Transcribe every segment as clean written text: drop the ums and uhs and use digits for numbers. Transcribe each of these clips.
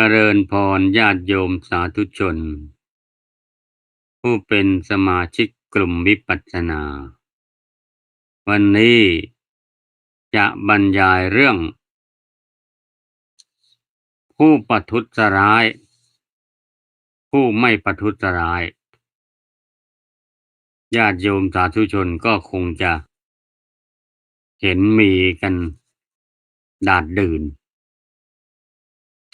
เจริญพรญาติโยมสาธุชนผู้เป็นสมาชิกกลุ่มวิปัสสนาวันนี้จะบรรยายเรื่องผู้ประทุษร้ายผู้ไม่ประทุษร้ายญาติโยมสาธุชนก็คงจะเห็นมีกันดาษดื่น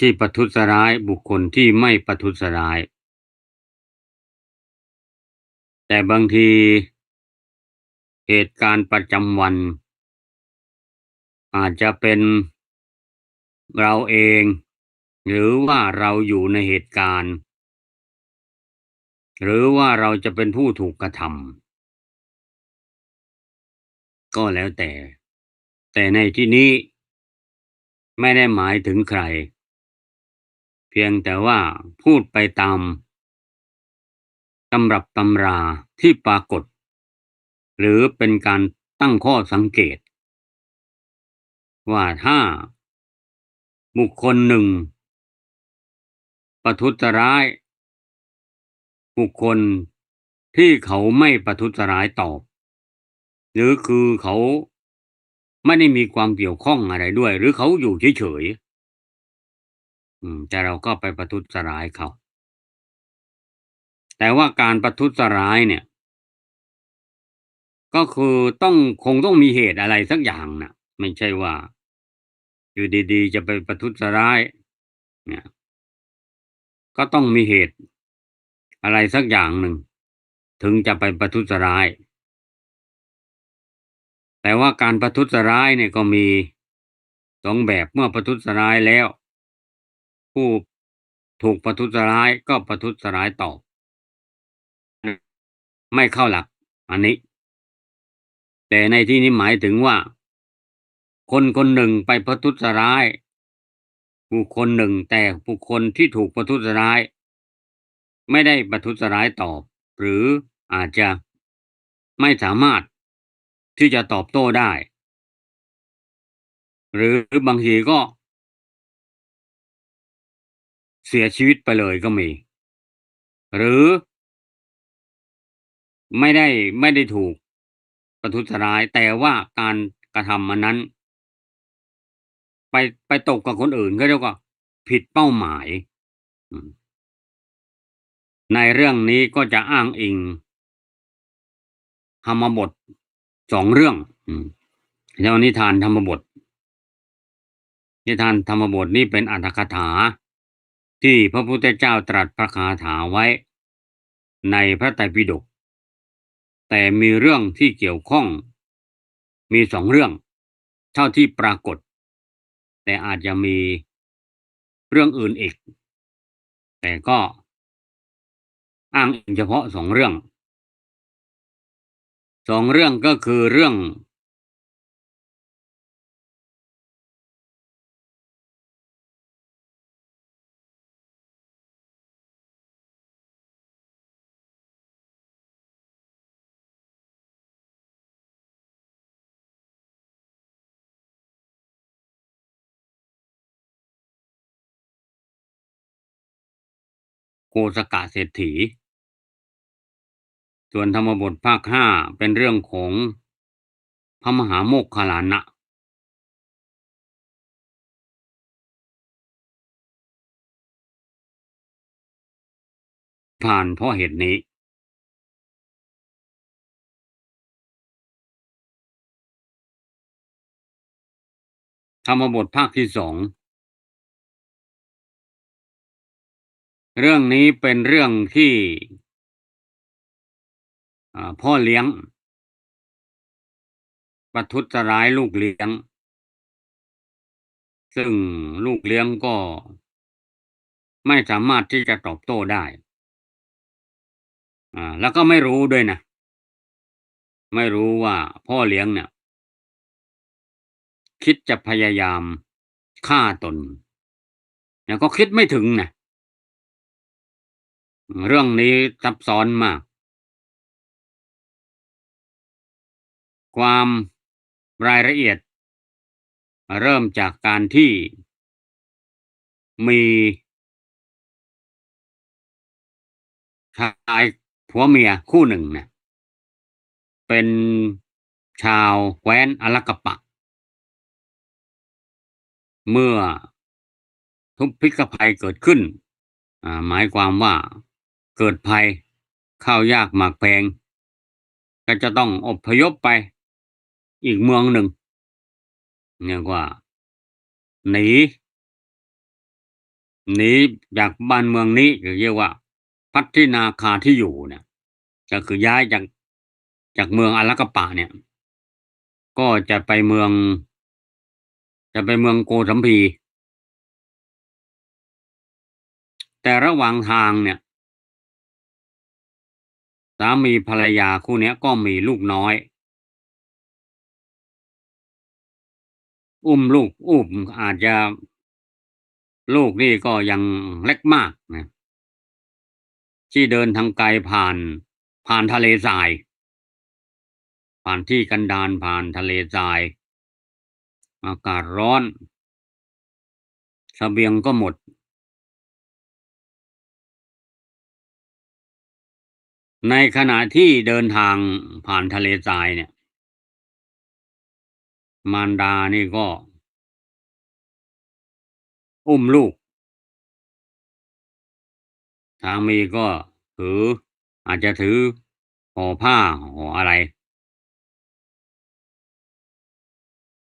ที่ประทุษร้ายบุคคลที่ไม่ประทุษร้ายแต่บางทีเหตุการณ์ประจำวันอาจจะเป็นเราเองหรือว่าเราอยู่ในเหตุการณ์หรือว่าเราจะเป็นผู้ถูกกระทำก็แล้วแต่ในที่นี้ไม่ได้หมายถึงใครเพียงแต่ว่าพูดไปตามตำรับตำราที่ปรากฏหรือเป็นการตั้งข้อสังเกตว่าถ้าบุคคลหนึ่งประทุษร้ายบุคคลที่เขาไม่ประทุษร้ายตอบหรือคือเขาไม่ได้มีความเกี่ยวข้องอะไรด้วยหรือเขาอยู่เฉยๆแต่เราก็ไปประทุษร้ายเขาแต่ว่าการประทุษร้ายเนี่ยก็คือคงต้องมีเหตุอะไรสักอย่างน่ะไม่ใช่ว่าอยู่ดีๆจะไปประทุษร้ายเนี่ยก็ต้องมีเหตุอะไรสักอย่างหนึ่งถึงจะไปประทุษร้ายแต่ว่าการประทุษร้ายเนี่ยก็มีสองแบบเมื่อประทุษร้ายแล้วผู้ถูกประทุษร้ายก็ประทุษร้ายตอบไม่เข้าหลักอันนี้แต่ในที่นี้หมายถึงว่าคนคนหนึ่งไปประทุษร้ายบุคคลหนึ่งแต่บุคคลที่ถูกประทุษร้ายไม่ได้ประทุษร้ายตอบหรืออาจจะไม่สามารถที่จะตอบโต้ได้หรือบางทีก็เสียชีวิตไปเลยก็มีหรือไม่ได้ถูกประทุษร้ายแต่ว่าการกระทำอันนั้นไปไปตกกับคนอื่นเขาเรียกว่าผิดเป้าหมายอืมในเรื่องนี้ก็จะอ้างอิงธรรมบท2เรื่องอืมแล้วนิทานธรรมบทนิทานธรรมบทนี้เป็นอรรถกถาที่พระพุทธเจ้าตรัสพระคาถาไว้ในพระไตรปิฎกแต่มีเรื่องที่เกี่ยวข้องมี2เรื่องเท่าที่ปรากฏแต่อาจจะมีเรื่องอื่นอีกแต่ก็อ้างอิงเฉพาะ2เรื่องก็คือเรื่องโกสกะเศรษฐีส่วนธรรมบทภาค5เป็นเรื่องของพระมหาโมคคัลลานะผ่านเพราะเหตุนี้ธรรมบทภาคที่2เรื่องนี้เป็นเรื่องที่พ่อเลี้ยงประทุษร้ายลูกเลี้ยงซึ่งลูกเลี้ยงก็ไม่สามารถที่จะตอบโต้ได้แล้วก็ไม่รู้ด้วยนะไม่รู้ว่าพ่อเลี้ยงเนี่ยคิดจะพยายามฆ่าตนแต่ก็คิดไม่ถึงนะเรื่องนี้ซับซ้อนมากความรายละเอียดเริ่มจากการที่มี ชายผัวเมียคู่หนึ่งเนี่ยเป็นชาวแคว้นอารักขปะเมื่อทุพพิกภัยเกิดขึ้นหมายความว่าเกิดภัยข้าวยากหมากแพงก็จะต้องอพยพไปอีกเมืองหนึ่งเรียกว่าหนีหนีจากบ้านเมืองนี้เรียกว่าพัฒนาคาที่อยู่เนี่ยก็คือย้ายจากเมืองอารักขปะเนี่ยก็จะไปเมืองโกสัมพีแต่ระหว่างทางเนี่ยสามีภรรยาคู่เนี้ยก็มีลูกน้อยลูกอาจจะลูกนี่ก็ยังเล็กมากนะที่เดินทางไกลผ่านทะเลทรายผ่านที่กันดารผ่านทะเลทรายอากาศร้อนเสบียงก็หมดในขณะที่เดินทางผ่านทะเลทรายเนี่ยมารดานี่ก็อุ้มลูกสามีก็ถืออาจจะถือห่อผ้าห่ออะไร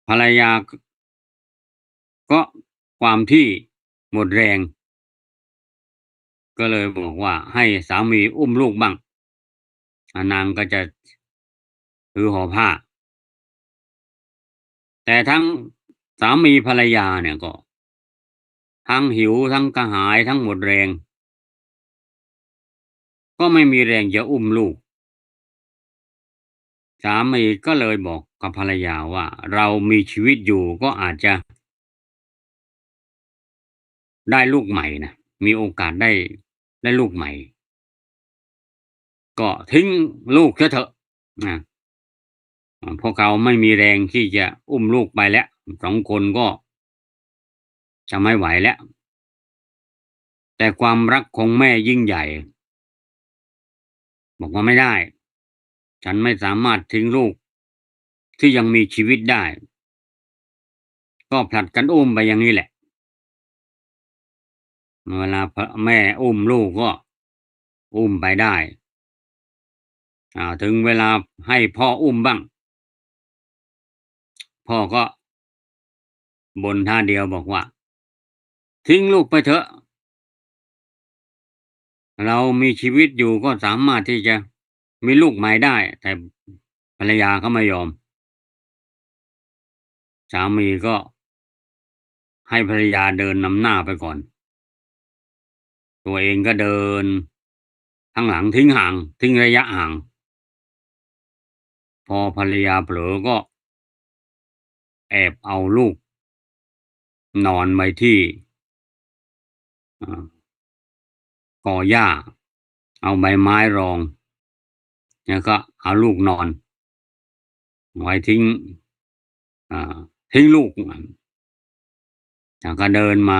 ภรรยาก็ความที่หมดแรงก็เลยบอกว่าให้สามีอุ้มลูกบ้างนางก็จะถือห่อผ้าแต่ทั้งสามีภรรยาเนี่ยก็ทั้งหิวทั้งกระหายทั้งหมดแรงก็ไม่มีแรงจะอุ้มลูกสามีก็เลยบอกกับภรรยาว่าเรามีชีวิตอยู่ก็อาจจะได้ลูกใหม่นะมีโอกาสได้ลูกใหม่ก็ทิ้งลูกเสียเถอะนะพวกเขาไม่มีแรงที่จะอุ้มลูกไปแล้ว2 คนก็จะไม่ไหวแล้วแต่ความรักของแม่ยิ่งใหญ่บอกว่าไม่ได้ฉันไม่สามารถทิ้งลูกที่ยังมีชีวิตได้ก็ผลัดกันอุ้มไปอย่างนี้แหละเวลาแม่อุ้มลูกก็อุ้มไปได้ถึงเวลาให้พ่ออุ้มบ้างพ่อก็บ่นท่าเดียวบอกว่าทิ้งลูกไปเถอะเรามีชีวิตอยู่ก็สามารถที่จะมีลูกใหม่ได้แต่ภรรยาเขาไม่ยอมสามีก็ให้ภรรยาเดินนำหน้าไปก่อนตัวเองก็เดินข้างหลังทิ้งระยะห่างพอภรรยาเผลอก็แอบเอาลูกนอนไว้ที่อ่ากอหญ้าเอาใบไม้รองแล้วก็เอาลูกนอนไว้อ่าทิ้งลูกแล้วก็เดินมา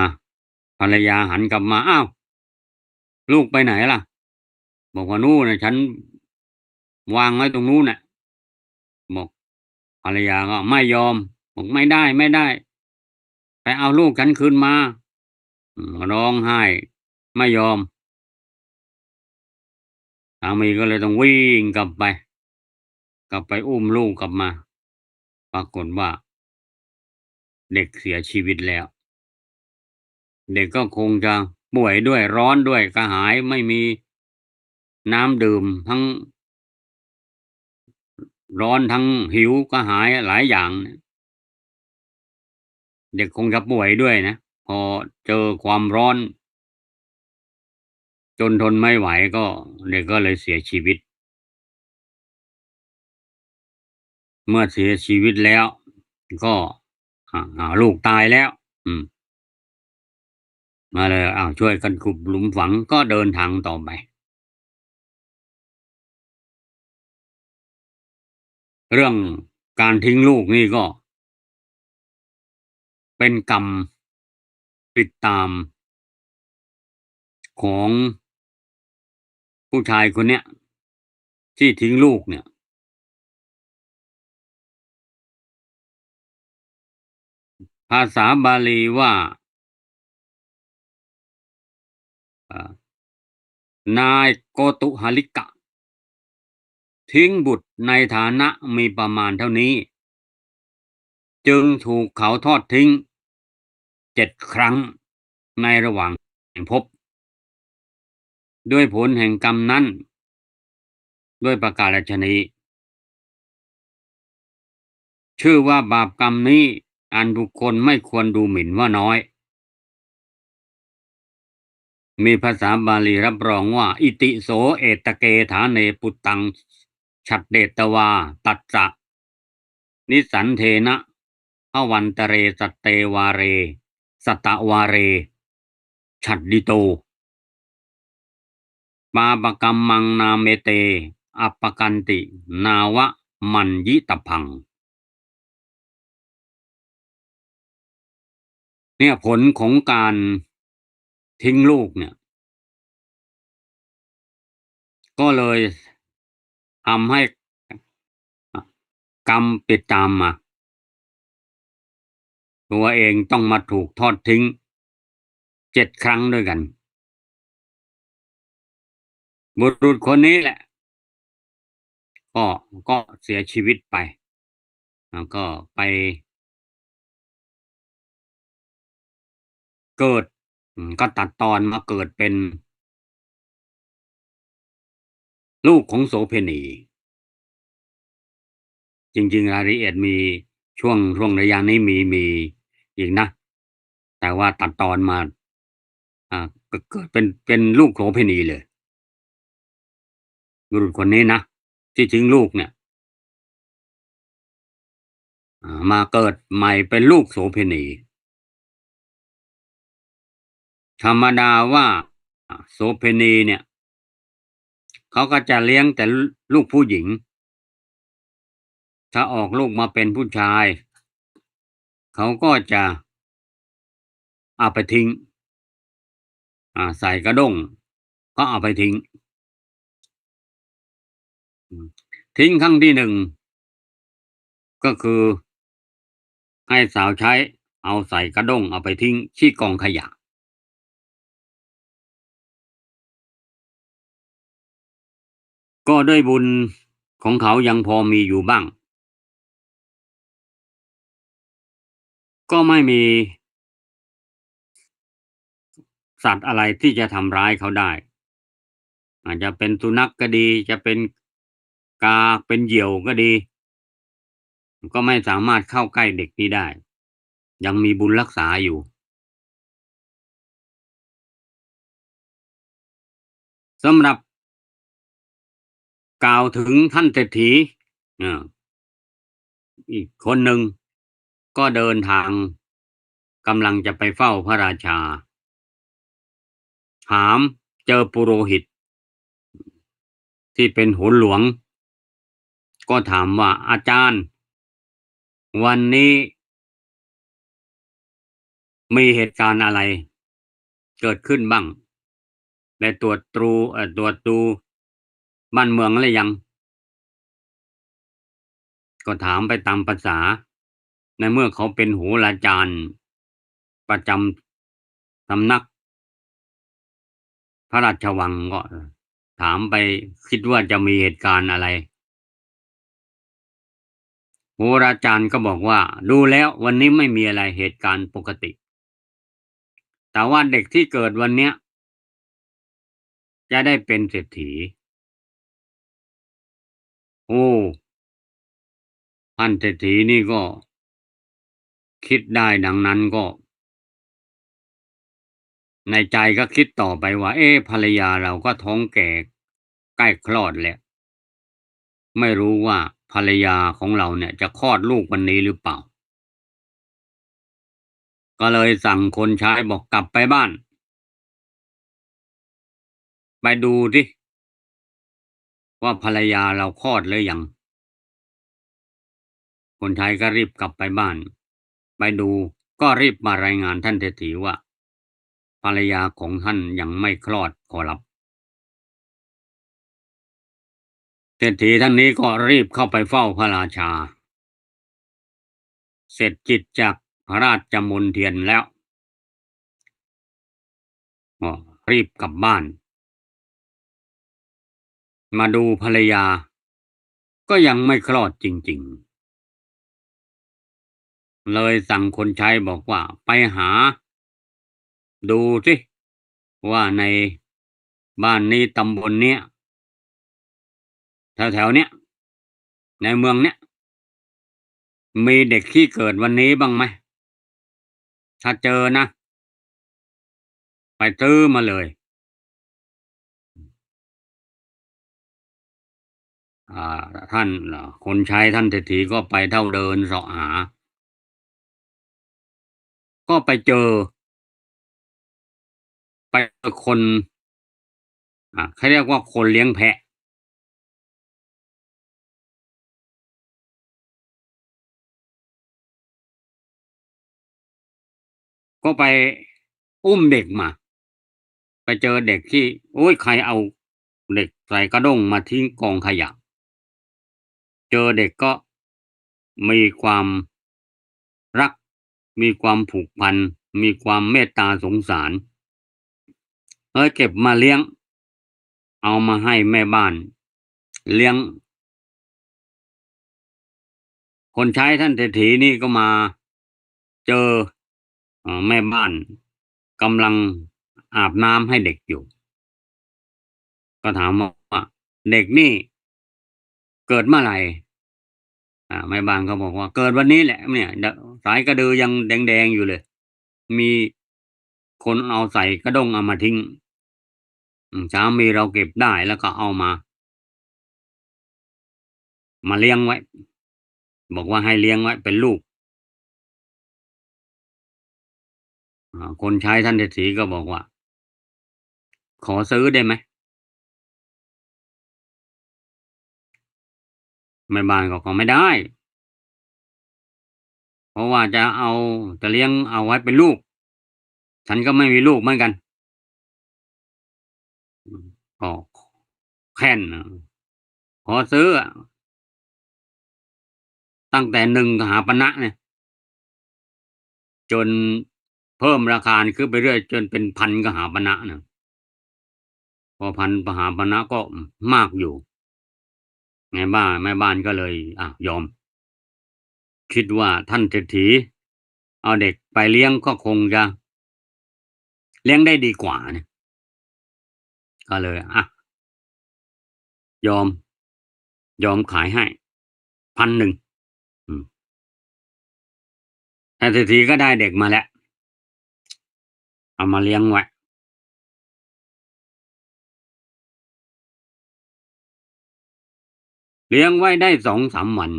ภรรยาหันกลับมาอ้าวลูกไปไหนล่ะบอกว่านู่นน่ะฉันวางไว้ตรงนู้นน่ะบอกภรรยาก็ไม่ยอมบอกไม่ได้ไปเอาลูกฉันคืนมาร้องไห้ไม่ยอมสามีก็เลยต้องวิ่งกลับไปอุ้มลูกกลับมาปรากฏว่าเด็กเสียชีวิตแล้วเด็กก็คงจะป่วยด้วยร้อนด้วยกระหายไม่มีน้ำดื่มทั้งร้อนทั้งหิวกระหายหลายอย่างเนี่ยเด็กคงจะป่วยด้วยนะพอเจอความร้อนจนทนไม่ไหวก็เด็กก็เลยเสียชีวิตเมื่อเสียชีวิตแล้วก็ลูกตายแล้วอืมมาเลยช่วยกันขุดหลุมฝังก็เดินทางต่อไปเรื่องการทิ้งลูกนี่ก็เป็นกรรมติดตามของ ผู้ชายคนเนี้ยที่ทิ้งลูกเนี่ยภาษาบาลีว่าเอ่อนายโกตุหลิกะทิ้งบุตรในฐานะมีประมาณเท่านี้จึงถูกเขาทอดทิ้ง7 ครั้งในระหว่างแห่งภพด้วยผลแห่งกรรมนั้นด้วยประการฉนี้ชื่อว่าบาปกรรมนี้อันบุคคลไม่ควรดูหมิ่นว่าน้อยมีภาษาบาลีรับรองว่าอิติโสเอตเกฐาเนปุตตังฉัดเดตวาตัสสะนิสันเทนะพวันตเรสตเตวาเรสตะวาเรฉัดดิโตปาปกรรมมังนาเมเตอัปปกันตินาวะมันยิตพังเนี่ยผลของการทิ้งลูกเนี่ยก็เลยทำให้กรรมติดตามมาตัวเองต้องมาถูกทอดทิ้ง7 ครั้งด้วยกันบุรุษคนนี้แหละก็ก็เสียชีวิตไปแล้วก็ไปเกิดก็ตัดตอนมาเกิดเป็นลูกของโสเภณีจริงๆรายละเอียดมีช่วงระยะนี้มีอีกนะแต่ว่าตัดตอนมาเกิดเป็นลูกโสเภณีเลยบุรุษคนนี้นะที่ทิ้งลูกเนี่ยมาเกิดใหม่เป็นลูกโสเภณีธรรมดาว่าโสเภณีเนี่ยเขาก็จะเลี้ยงแต่ลูกผู้หญิงถ้าออกลูกมาเป็นผู้ชายเขาก็จะเอาไปทิ้งใส่กระด้งก็เอาไปทิ้งทิ้งครั้งที่1ก็คือให้สาวใช้เอาใส่กระด้งเอาไปทิ้งที่กองขยะก็ด้วยบุญของเขายังพอมีอยู่บ้างก็ไม่มีสัตว์อะไรที่จะทำร้ายเขาได้อาจจะเป็นสุนัขก็ดีจะเป็นกาเป็นเหยี่ยวก็ดีก็ไม่สามารถเข้าใกล้เด็กนี้ได้ยังมีบุญรักษาอยู่สำหรับกล่าวถึงท่านเศรษฐีอาอีกคนหนึ่งก็เดินทางกำลังจะไปเฝ้าพระราชาถามเจอปุโรหิตที่เป็นโหรหลวงก็ถามว่าอาจารย์วันนี้มีเหตุการณ์อะไรเกิดขึ้นบ้างได้ตรวจดูบ้านเมืองหรือยังก็ถามไปตามประสาในเมื่อเขาเป็นโหราจารย์ประจำสำนักพระราชวังก็ถามไปคิดว่าจะมีเหตุการณ์อะไรโหราจารย์ก็บอกว่าดูแล้ววันนี้ไม่มีอะไรเหตุการณ์ปกติแต่ว่าเด็กที่เกิดวันเนี้ยจะได้เป็นเศรษฐีโอ้ท่านเศรษฐีนี่ก็คิดได้ดังนั้นก็ในใจก็คิดต่อไปว่าเอ๊ะภรรยาเราก็ท้องแก่ใกล้คลอดแล้วไม่รู้ว่าภรรยาของเราเนี่ยจะคลอดลูกวันนี้หรือเปล่าก็เลยสั่งคนใช้บอกกลับไปบ้านไปดูสิว่าภรรยาเราคลอดหรือยังคนใช้ก็รีบกลับไปบ้านไปดูก็รีบมารายงานท่านเศรษฐีว่าภรรยาของท่านยังไม่คลอดขอรับ เศรษฐีท่านนี้ก็รีบเข้าไปเฝ้าพระราชาเสร็จกิจจากพระราชมนเทียนแล้วก็รีบกลับบ้านมาดูภรรยาก็ยังไม่คลอดจริงๆเลยสั่งคนใช้บอกว่าไปหาดูสิว่าในบ้านนี้ตำบลเนี้ยแถวๆเนี้ยในเมืองเนี้ยมีเด็กที่เกิดวันนี้บ้างไหมถ้าเจอนะไปซื้อมาเลยท่านคนใช้ท่านเศรษฐีก็ไปเท่าเดินเสาะหาก็ไปเจอคนเขาเรียกว่าคนเลี้ยงแพะก็ไปอุ้มเด็กมาไปเจอเด็กที่โอ้ยใครเอาเด็กใส่กระด้งมาทิ้งกองขยะเจอเด็กก็มีความรักมีความผูกพันมีความเมตตาสงสารเก็บมาเลี้ยงเอามาให้แม่บ้านเลี้ยงคนใช้ท่านเศรษฐีนี่ก็มาเจอแม่บ้านกำลังอาบน้ำให้เด็กอยู่ก็ถามว่าเด็กนี่เกิดเมื่อไหร่แม่บ้านเขาบอกว่าเกิดวันนี้แหละเนี่ยสายกระดือยังแดงๆอยู่เลยมีคนเอาใส่กระด้งเอามาทิ้งสามีเราเก็บได้แล้วก็เอามาเลี้ยงไว้บอกว่าให้เลี้ยงไว้เป็นลูกคนใช้ท่านเศรษฐีก็บอกว่าขอซื้อได้ไหมแม่บ้านก็ขอไม่ได้เพราะว่าจะเลี้ยงเอาไว้เป็นลูกฉันก็ไม่มีลูกเหมือนกันก็แค้นขอซื้อตั้งแต่1 กหาปณะเนี่ยจนเพิ่มราคาขึ้นไปเรื่อยจนเป็น1,000 กหาปณะนะพอ1,000 กหาปณะก็มากอยู่แม่บ้านก็เลยยอมคิดว่าท่านเศรษฐีเอาเด็กไปเลี้ยงก็คงจะเลี้ยงได้ดีกว่าเนี่ยก็เลยยอมขายให้1,000อืมแต่เศรษฐีก็ได้เด็กมาแล้วเอามาเลี้ยงไว้ได้2-3 วัน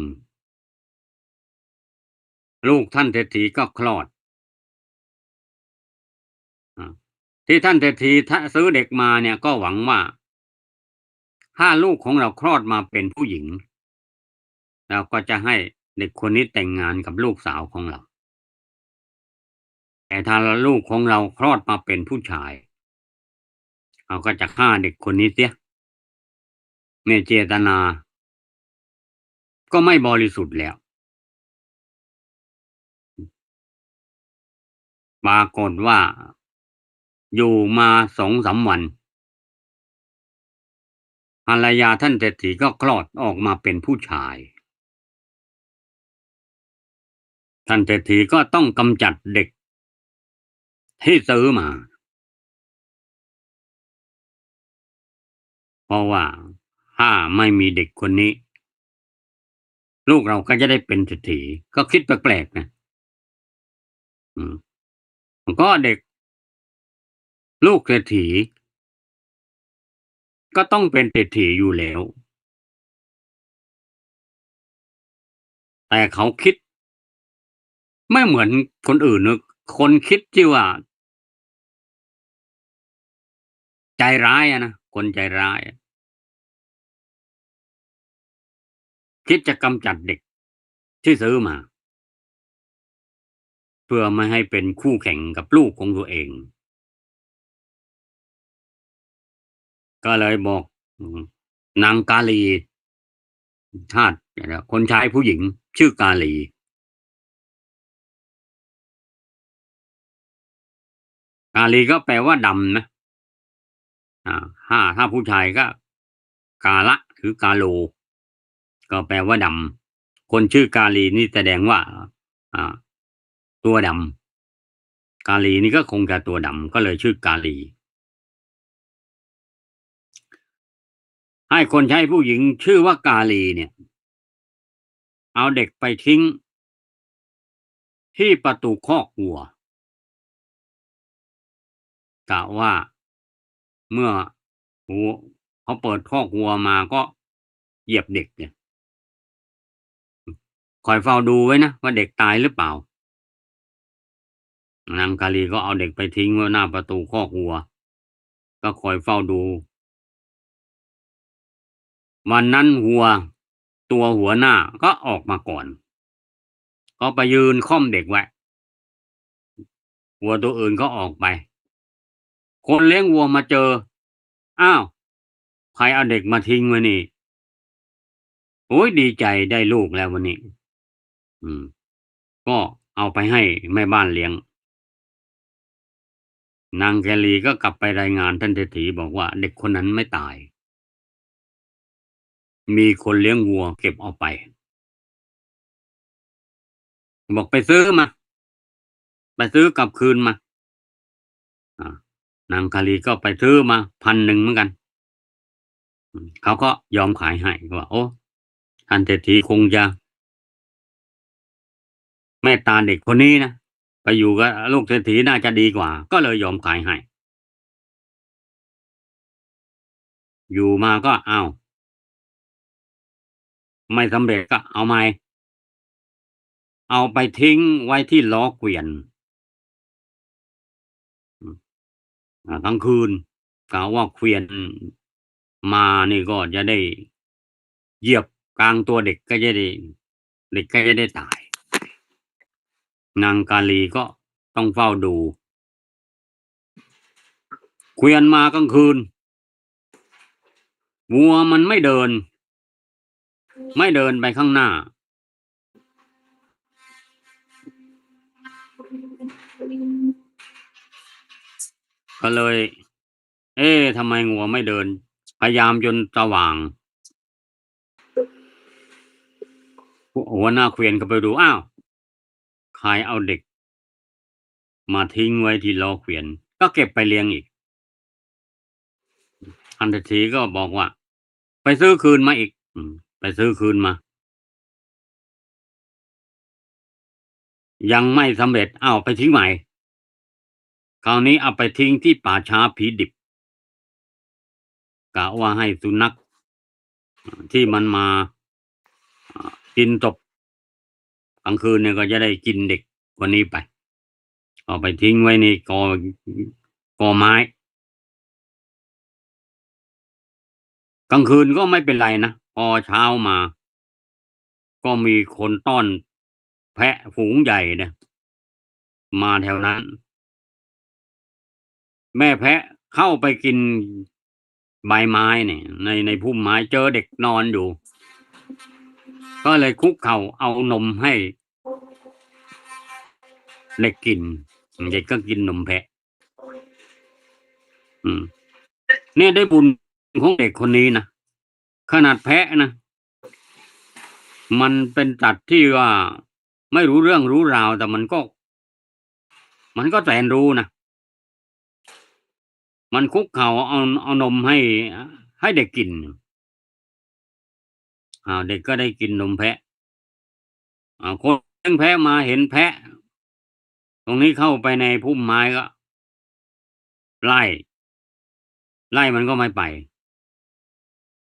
ลูกท่านเศรษฐีก็คลอดอาที่ท่านเศรษฐีซื้อเด็กมาเนี่ยก็หวังว่าถ้าลูกของเราคลอดมาเป็นผู้หญิงเราก็จะให้เด็กคนนี้แต่งงานกับลูกสาวของเราแต่ถ้าลูกของเราคลอดมาเป็นผู้ชายเราก็จะฆ่าเด็กคนนี้เสียเนี่ยเจตนาก็ไม่บริสุทธิ์แล้วปรากฏว่าอยู่มา2-3 วันภรรยาท่านเศรษฐีก็คลอดออกมาเป็นผู้ชายท่านเศรษฐีก็ต้องกำจัดเด็กที่ซื้อมาเพราะว่าถ้าไม่มีเด็กคนนี้ลูกเราก็จะได้เป็นเศรษฐีก็คิดแปลกๆนะอืมก็เด็กลูกเศรษฐีก็ต้องเป็นเศรษฐีอยู่แล้วแต่เขาคิดไม่เหมือนคนอื่นนะคนคิดที่ว่าใจร้ายอะนะคนใจร้ายอะคิดจะกำจัดเด็กที่ซื้อมาเพื่อไม่ให้เป็นคู่แข่งกับลูกของตัวเองก็เลยบอกอืมนางกาลี ทาสคนใช้ผู้หญิงชื่อกาลี กาลีก็แปลว่าดำนะถ้าผู้ชายก็กาละหรือกาโลก็แปลว่าดำคนชื่อกาลีนี่แสดงว่าอ่าตัวดำกาลีนี่ก็คงจะตัวดำก็เลยชื่อกาลีให้คนใช้ผู้หญิงชื่อว่ากาลีเนี่ยเอาเด็กไปทิ้งที่ประตูคอกวัวกะว่าเมื่อวัวเขาเปิดคอกวัวมาก็เหยียบเด็กเนี่ยคอยเฝ้าดูไว้นะว่าเด็กตายหรือเปล่านางกาลีก็เอาเด็กไปทิ้งไว้หน้าประตูคอกวัวก็คอยเฝ้าดูวันนั้นวัวตัวหัวหน้าก็ออกมาก่อนก็ไปยืนค่อมเด็กไว้วัวตัวอื่นก็ออกไปคนเลี้ยงวัวมาเจออ้าวใครเอาเด็กมาทิ้งไว้นี่โอ้ยดีใจได้ลูกแล้ววันนี้อืมก็เอาไปให้แม่บ้านเลี้ยงนางแกลีก็กลับไปรายงานท่านเศรษฐีบอกว่าเด็กคนนั้นไม่ตายมีคนเลี้ยงวัวเก็บเอาไปบอกไปซื้อมาไปซื้อกลับคืนมาอ่านางกาลีก็ไปซื้อมา1,000เหมือนกันเขาก็ยอมขายให้ก็ว่าโอ้ท่านเศรษฐีคงจะเมตตาเด็กคนนี้นะไปอยู่กับลูกเศรษฐีน่าจะดีกว่าก็เลยยอมขายให้อยู่มาก็อ้าวไม่สำเร็จก็เอาใหม่เอาไปทิ้งไว้ที่ล้อเกวียนอืมกลางคืนกะว่าเกวียนมานี่ก็จะได้เหยียบกลางตัวเด็กก็จะได้เด็กก็จะได้ตายนางกาลีก็ต้องเฝ้าดูเกวียนมากลางคืนวัวมันไม่เดินไปข้างหน้าก็เลยเอ๊ะทำไมงัวไม่เดินพยายามจนสว่างหัวหน้าเกวียนก็ไปดูอ้าวใครเอาเด็กมาทิ้งไว้ที่ล้อเกวียนก็เก็บไปเลี้ยงอีกทันทีก็บอกว่าไปซื้อคืนมาอีกไปซื้อคืนมายังไม่สำเร็จอ้าวไปทิ้งใหม่คราวนี้เอาไปทิ้งที่ป่าช้าผีดิบกะว่าให้สุนัขที่มันมากินศพกลางคืนเนี่ยก็จะได้กินเด็กคนนี้ไปเอาไปทิ้งไว้ในกอไม้กลางคืนก็ไม่เป็นไรนะพอเช้ามาก็มีคนต้อนแพะฝูงใหญ่เนี่ยมาแถวนั้นแม่แพะเข้าไปกินใบไม้เนี่ยในพุ่มไม้เจอเด็กนอนอยู่ก็เลยคุกเข่าเอานมให้เด็กกินเด็กก็กินนมแพะอืมเนี่ยได้บุญของเด็กคนนี้นะขนาดแพะนะมันเป็นสัตว์ที่ว่าไม่รู้เรื่องรู้ราวแต่มันก็แสนรู้นะมันคุกเข่าเอานมให้เด็กกินเด็กก็ได้กินนมแพะคนเลี้ยงแพะมาเห็นแพะตรงนี้เข้าไปในพุ่มไม้ก็ไล่ไล่มันก็ไม่ไป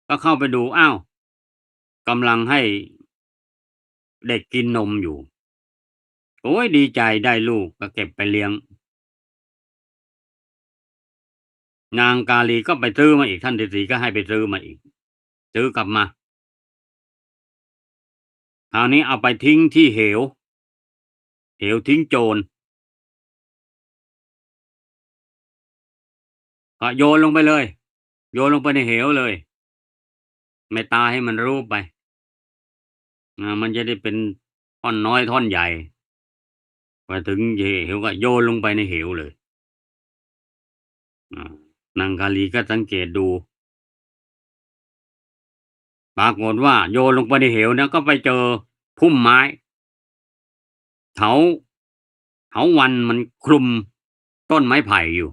ก็เข้าไปดูอ้าวกำลังให้เด็กกินนมอยู่โอ้ยดีใจได้ลูกก็เก็บไปเลี้ยงนางกาลีก็ไปซื้อมาอีกท่านฤาษีก็ให้ไปซื้อมาอีกซื้อกลับมาคราวนี้เอาไปทิ้งที่เหวทิ้งโจรก็โยนลงไปเลยโยนลงไปในเหวเลยไม่ตายให้มันรู้ไป มันจะได้เป็นท่อนน้อยท่อนใหญ่ไปถึงเหวก็โยนลงไปในเหวเลยนางกาลีก็สังเกตดูปรากฏว่าโยนลงไปในเหวนะก็ไปเจอพุ่มไม้เถาเถาวัลย์มันคลุมต้นไม้ไผ่อยู่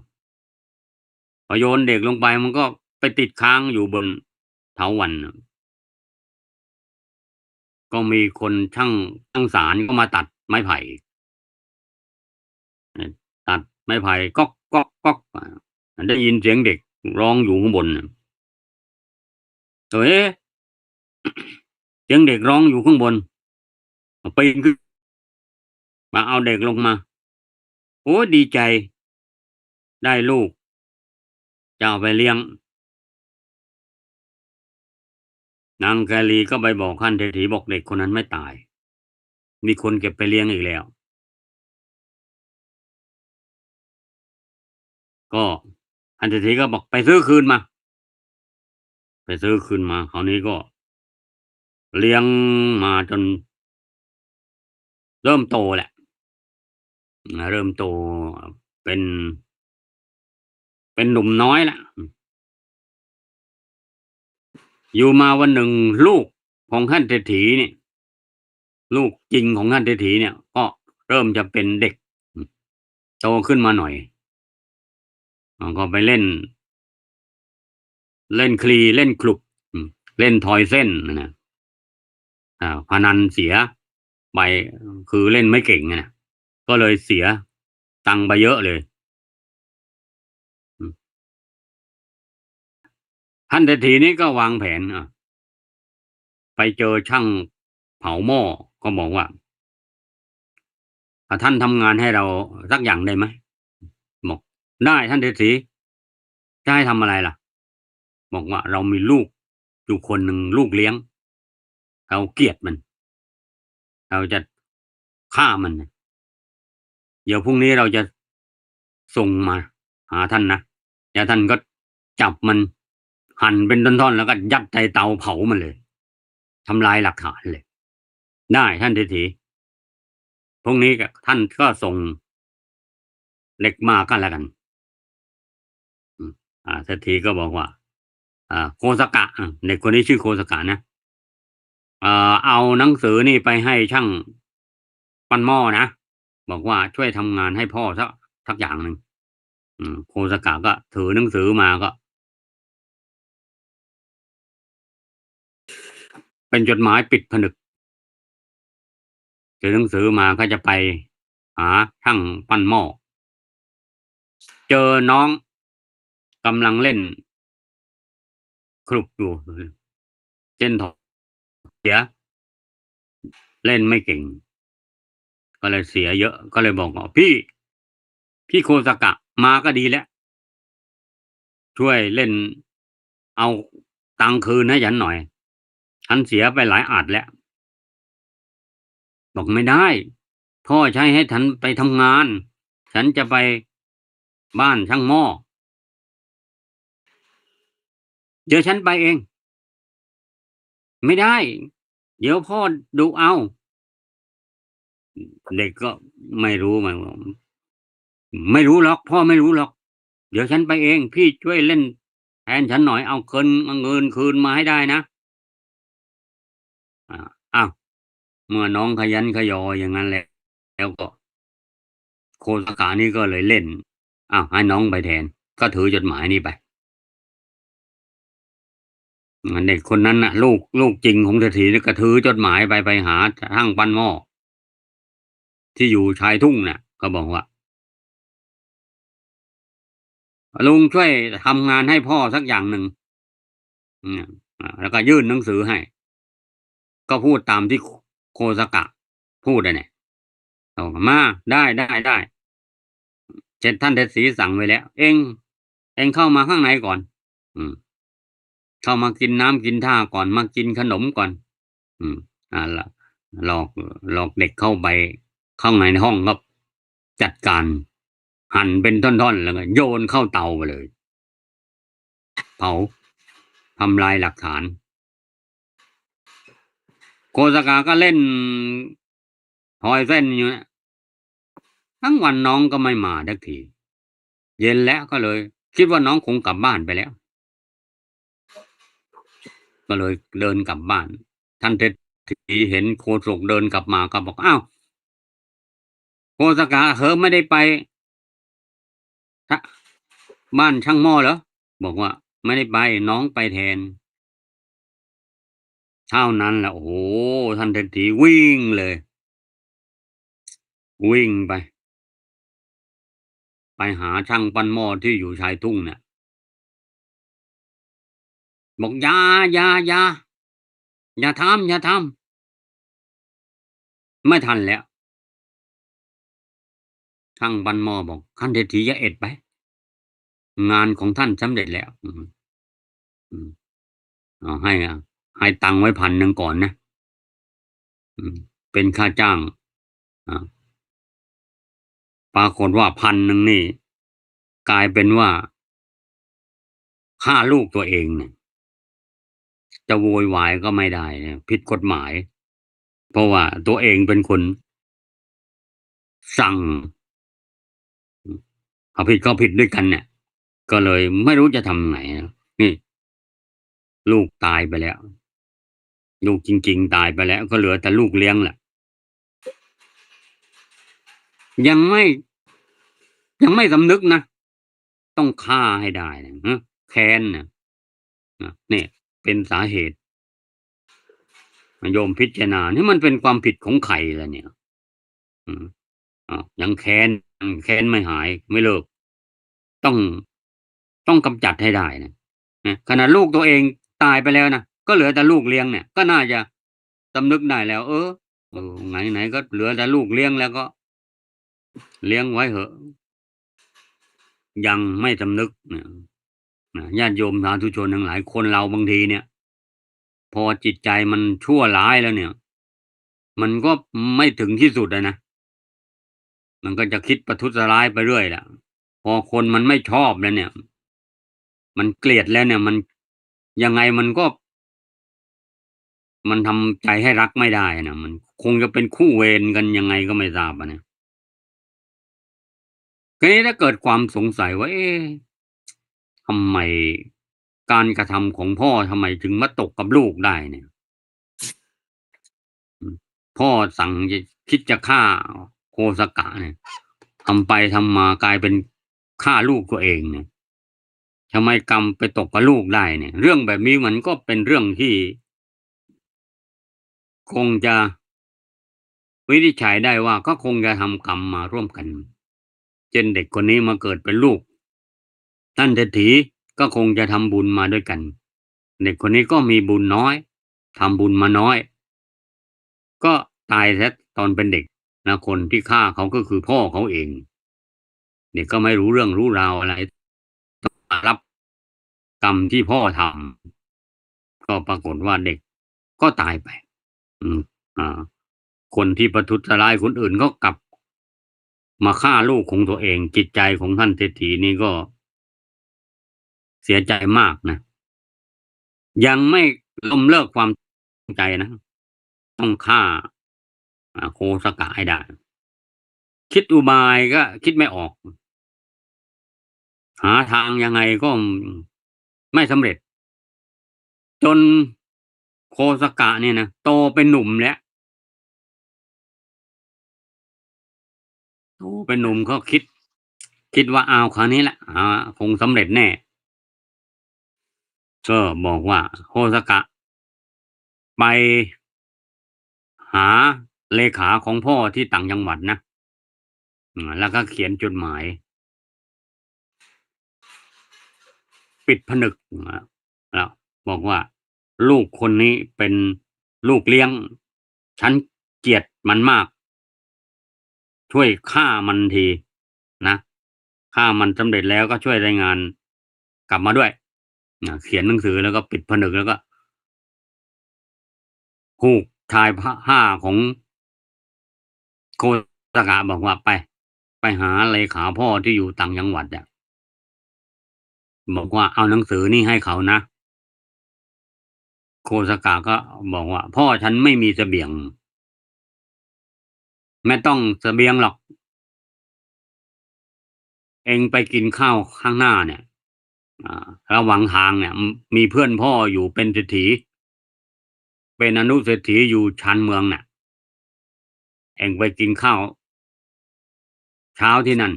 พอโยนเด็กลงไปมันก็ไปติดค้างอยู่บนเถาวัลย์น่ะก็มีคนช่างสารก็มาตัดไม้ไผ่ตัดไม้ไผ่ก๊อกก๊อกก๊อกได้ยินเสียงเด็กร้องอยู่ข้างบนน่ะเอ๊ะเสียงเด็กร้องอยู่ข้างบนปีนขึ้นมาเอาเด็กลงมาโอ้ดีใจได้ลูกจะเอาไปเลี้ยงนางแคลีก็ไปบอกท่านเศรษฐีบอกเด็กคนนั้นไม่ตายมีคนเก็บไปเลี้ยงอีกแล้วก็ท่านเศรษฐีก็บอกไปซื้อคืนมาไปซื้อคืนมาคราวนี้ก็เลี้ยงมาจนเริ่มโตแหละเริ่มโตเป็นเป็นหนุ่มน้อยแล้วอยู่มาวันหนึ่งลูกของท่านเศรษฐีเนี่ยลูกจริงของท่านเศรษฐีเนี่ยก็เริ่มจะเป็นเด็กโตขึ้นมาหน่อยก็ไปเล่นคลีเล่นคลุกเล่นทอยเส้นนะพนันเสียไปคือเล่นไม่เก่งนะก็เลยเสียตังค์ไปเยอะเลยท่านเศรษฐีนี้ก็วางแผนไปเจอช่างเผาหม้อก็บอกว่าท่านทำงานให้เราสักอย่างได้ไหมบอกได้ท่านเศรษฐีจะให้ทำอะไรล่ะบอกว่าเรามีลูกอยู่คนหนึ่งลูกเลี้ยงเราเกลียดมันเราจะฆ่ามันเดี๋ยวพรุ่งนี้เราจะส่งมาหาท่านนะแล้วท่านก็จับมันหั่นเป็นท่อนๆแล้วก็ยัดใส่เตาเผามันเลยทำลายหลักฐานเลยได้ท่านเศรษฐีพรุ่งนี้ก็ท่านก็ส่งเหล็กมาก็แล้วกันอืมเศรษฐีก็บอกว่าโคสกะเด็กคนนี้ชื่อโคสกะนะเอาหนังสือนี่ไปให้ช่างปั้นหม้อนะบอกว่าช่วยทำงานให้พ่อสักอย่างหนึ่งโคสกะก็ถือหนังสือมาก็เป็นจดหมายปิดผนึกถือหนังสือมาก็จะไปหาช่างปั้นหม้อเจอน้องกำลังเล่นคลุกอยู่เส้นถอเสียเล่นไม่เก่งก็เลยเสียเยอะก็เลยบอกว่าพี่โคสกะมาก็ดีแล้วช่วยเล่นเอาตังค์คืนให้ฉันหน่อยฉันเสียไปหลายอาทแล้วบอกไม่ได้พ่อใช้ให้ฉันไปทำงานฉันจะไปบ้านช่างหม้อเดี๋ยวฉันไปเองไม่ได้เดี๋ยวพ่อดุเอาเด็กก็ไม่รู้มันไม่รู้หรอกพ่อไม่รู้หรอกเดี๋ยวฉันไปเองพี่ช่วยเล่นแทนฉันหน่อยเอาเงินคืนมาให้ได้นะอ้าวเมื่อน้องขยันขยออย่างนั้นแหละแล้วก็โคสกานี่ก็เลยเล่นอ้าวให้น้องไปแทนก็ถือจดหมายนี้ไปเด็กคนนั้นน่ะลูกจริงของเศรษฐีนี่ก็ถือจดหมายไปหาช่างปั้นหม้อที่อยู่ชายทุ่งน่ะก็บอกว่าลุงช่วยทำงานให้พ่อสักอย่างหนึ่งอืมแล้วก็ยื่นหนังสือให้ก็พูดตามที่โคสกะพูดเนี่ยบอกมาได้เจ็ดท่านเศรษฐีสั่งไว้แล้วเองเข้ามาข้างในก่อนอืมเข้ามากินน้ำกินท่าก่อนมากินขนมก่อนอืมละหลอกหลอกเด็กเข้าไปข้างในห้องก็จัดการหั่นเป็นท่อนๆแล้วก็โยนเข้าเตาไปเลยเผาทำลายหลักฐาน โคสกาก็เล่นทอยเส้นอยู่เนี่ยทั้งวันน้องก็ไม่มาสักทีเย็นแล้วก็เลยคิดว่าน้องคงกลับบ้านไปแล้วก็เลยเดินกลับบ้านท่านเศรษฐีเห็นโคศกเดินกลับมาก็บอกอ้าวโคสกาเหอไม่ได้ไปทะบ้านช่างหม้อเหรอบอกว่าไม่ได้ไปน้องไปแทนเท่านั้นแหละโอ้โฮท่านเศรษฐีวิ่งเลยวิ่งไปหาช่างปั้นหม้อที่อยู่ชายทุ่งเนี่ยบอกอย่าทำไม่ทันแล้วช่างปั้นหม้อบอกท่านเศรษฐีอย่าเอ็ดไปงานของท่านสำเร็จแล้วอืมเอาให้ตังค์ไว้1,000ก่อนนะเป็นค่าจ้างอาปรากฏว่า1,000นี่กลายเป็นว่าฆ่าลูกตัวเองเนี่ยจะโวยวายก็ไม่ได้นะผิดกฎหมายเพราะว่าตัวเองเป็นคนสั่งเอาผิดก็ผิดด้วยกันเนี่ยก็เลยไม่รู้จะทำไงนี่ลูกตายไปแล้วลูกจริงๆตายไปแล้วก็เหลือแต่ลูกเลี้ยงแหละยังไม่ยังไม่สำนึกนะต้องฆ่าให้ได้นะแค้นนะเนี่ยเป็นสาเหตุโยมพิจารณานี่มันเป็นความผิดของใครล่ะเนี่ยอืมยังแค้นไม่หายไม่เลิกต้องต้องกำจัดให้ได้นะขนาดลูกตัวเองตายไปแล้วนะก็เหลือแต่ลูกเลี้ยงเนี่ยก็น่าจะสำนึกได้แล้วไหนๆก็เหลือแต่ลูกเลี้ยงแล้วก็เลี้ยงไว้เหอะยังไม่สำนึกเนี่ยญาติโยมสาธุชนทั้งหลายคนเราบางทีเนี่ยพอจิตใจมันชั่วร้ายแล้วเนี่ยมันก็ไม่ถึงที่สุดอะนะมันก็จะคิดประทุษร้ายไปเรื่อยแหละพอคนมันไม่ชอบแล้วเนี่ยมันเกลียดแล้วเนี่ยมันยังไงมันทำใจให้รักไม่ได้นะมันคงจะเป็นคู่เวรกันยังไงก็ไม่ทราบอะเนี่ยทีนี้ถ้าเกิดความสงสัยว่าทำไมการกระทำของพ่อทำไมถึงมาตกกับลูกได้เนี่ยอืมพ่อสั่งจะคิดจะฆ่าโคสกะเนี่ยทำไปทำมากลายเป็นฆ่าลูกตัวเองเนี่ยทำไมกรรมไปตกกับลูกได้เนี่ยเรื่องแบบนี้มันก็เป็นเรื่องที่คงจะวินิจฉัยได้ว่าก็คงจะทำกรรมมาร่วมกันเช่นเด็กคนนี้มาเกิดเป็นลูกท่านเศรษฐีก็คงจะทำบุญมาด้วยกันเด็กคนนี้ก็มีบุญน้อยทำบุญมาน้อยก็ตายเสียตอนเป็นเด็กนะคนที่ฆ่าเขาก็คือพ่อเขาเองเด็กก็ไม่รู้เรื่องรู้ราวอะไรมารับกรรมที่พ่อทำก็ปรากฏว่าเด็กก็ตายไปอืมอ่าคนที่ประทุษร้ายคนอื่นก็กลับมาฆ่าลูกของตัวเองจิตใจของท่านเศรษฐีนี่ก็เสียใจมากนะยังไม่ล้มเลิกความใจนะต้องฆ่าโคสกะให้ได้คิดอุบายก็คิดไม่ออกหาทางยังไงก็ไม่สำเร็จจนโคสกะเนี่ยนะโตเป็นหนุ่มแล้วโตเป็นหนุ่มก็คิดว่าอ้าวคราวนี้แหละคงสำเร็จแน่ก็บอกว่าโคสกะไปหาเลขาของพ่อที่ต่างจังหวัดนะแล้วก็เขียนจดหมายปิดผนึกแล้วบอกว่าลูกคนนี้เป็นลูกเลี้ยงฉันเกลียดมันมากช่วยฆ่ามันทีนะฆ่ามันสำเร็จแล้วก็ช่วยรายงานกลับมาด้วยเขียนหนังสือแล้วก็ปิดผนึกแล้วก็ผูกชายผ้าของโคสกะบอกว่าไปหาเลขาพ่อที่อยู่ต่างจังหวัดอะบอกว่าเอาหนังสือนี่ให้เขานะ โคสกะก็บอกว่าพ่อฉันไม่มีเสบียงไม่ต้องเสบียงหรอกเองไปกินข้าวข้างหน้าเนี่ยระหว่างทางเนี่ยมีเพื่อนพ่ออยู่เป็นเศรษฐีเป็นอนุเศรษฐีอยู่ชานเมืองน่ะเองไปกินข้าวเช้าที่นั่น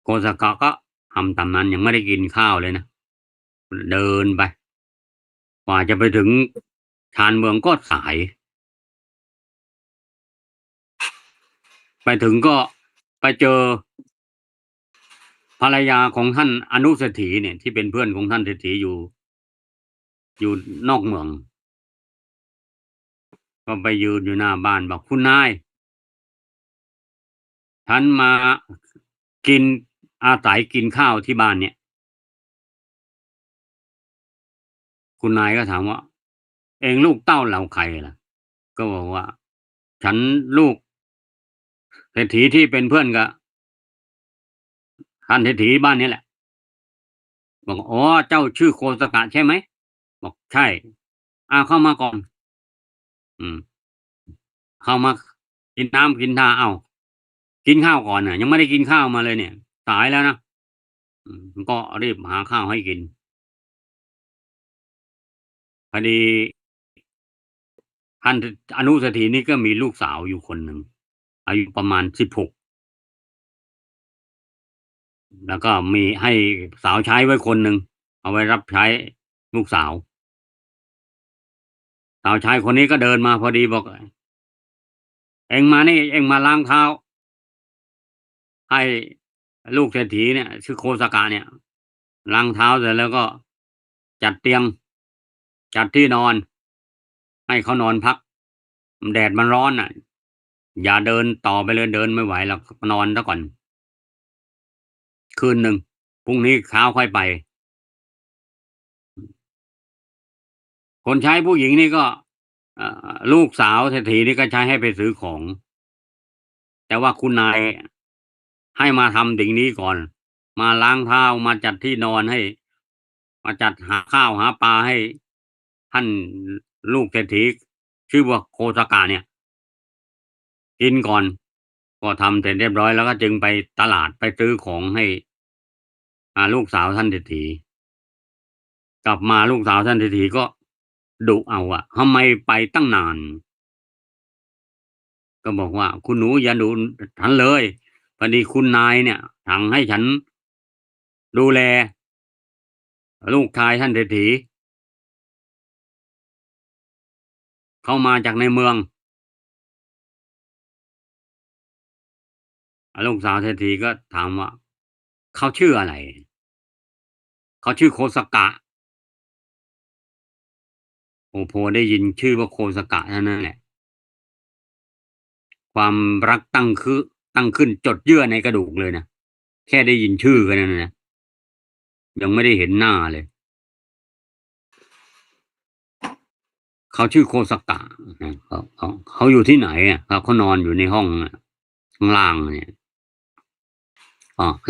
โคสกะก็ทำตามนั้นยังไม่ได้กินข้าวเลยนะเดินไปกว่าจะไปถึงชานเมืองก็สายไปถึงก็ไปเจอภรรยาของท่านอนุเศรษฐีเนี่ยที่เป็นเพื่อนของท่านเศรษฐีอยู่นอกเมืองก็ไปยืนอยู่หน้าบ้านบอกคุณนายฉันมากินอาศัยกินข้าวที่บ้านเนี่ยคุณนายก็ถามว่าเองลูกเต้าเหล่าใครล่ะก็บอกว่าฉันลูกเศรษฐีที่เป็นเพื่อนกับท่านเศรษฐีบ้านนี้แหละบอกอ๋อเจ้าชื่อโคสกะใช่ไหมบอกใช่เข้ามาก่อนอืมเข้ามากินน้ำกินท่ากินข้าวก่อนน่ะยังไม่ได้กินข้าวมาเลยเนี่ยสายแล้วนะก็รีบหาข้าวให้กินพอดีท่านอนุเศรษฐีนี่ก็มีลูกสาวอยู่คนหนึ่งอายุประมาณ16แล้วก็มีให้สาวใช้ไว้คนหนึ่งเอาไว้รับใช้ลูกสาวสาวใช้คนนี้ก็เดินมาพอดีบอกเอ็งมานี่เอ็งมาล้างเท้าให้ลูกเศรษฐีเนี่ยชื่อโคสกะเนี่ยล้างเท้าเสร็จแล้วก็จัดเตียงจัดที่นอนให้เขานอนพักแดดมันร้อนน่ะอย่าเดินต่อไปเลยเดินไม่ไหวหรอกนอนเสียก่อนคืนหนึ่งพรุ่งนี้เช้าค่อยไปคนใช้ผู้หญิงนี่ก็ลูกสาวเศรษฐีนี่ก็ใช้ให้ไปซื้อของแต่ว่าคุณนายให้มาทำสิ่งนี้ก่อนมาล้างเท้ามาจัดที่นอนให้มาจัดหาข้าวหาปลาให้ท่านลูกเศรษฐีชื่อว่าโคสกะเนี่ยกินก่อนก็ทำเสร็จเรียบร้อยแล้วก็จึงไปตลาดไปซื้อของให้ลูกสาวท่านเศรษฐีกลับมาลูกสาวท่านเศรษฐีก็ดุเอาอะทำไมไปตั้งนานก็บอกว่าคุณหนูอย่าดุฉันเลยพอดีคุณนายเนี่ยสั่งให้ฉันดูแลลูกชายท่านเศรษฐีเข้ามาจากในเมืองลูกสาวเศรษฐีก็ถามว่าเขาชื่ออะไรเขาชื่อโคสกะโอ้โพอได้ยินชื่อว่าโคสกะเท่านั้นแหละความรักตั้งขึ้นจดเยื่อในกระดูกเลยนะแค่ได้ยินชื่อก็นั่นนะยังไม่ได้เห็นหน้าเลยเขาชื่อโคสกะนะเขาอยู่ที่ไหนอะเขานอนอยู่ในห้องอะข้างล่างเนี่ย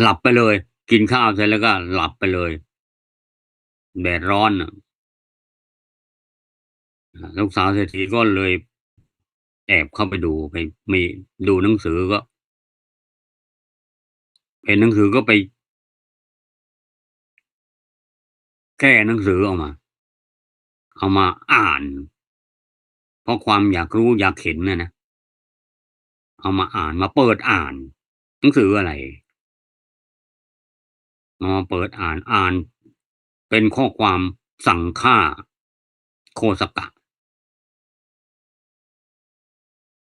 หลับไปเลยกินข้าวเสร็จแล้วก็หลับไปเลยแดดร้อนอะลูกสาวเศรษฐีก็เลยแอบเข้าไปดูไปมีดูหนังสือก็เห็นหนังสือก็ไปแก้หนังสือออกมาเอามาอ่านเพราะความอยากรู้อยากเห็นนะเอามาอ่านมาเปิดอ่านหนังสืออะไรเอามาเปิดอ่านเป็นข้อความสั่งฆ่าโคสกะ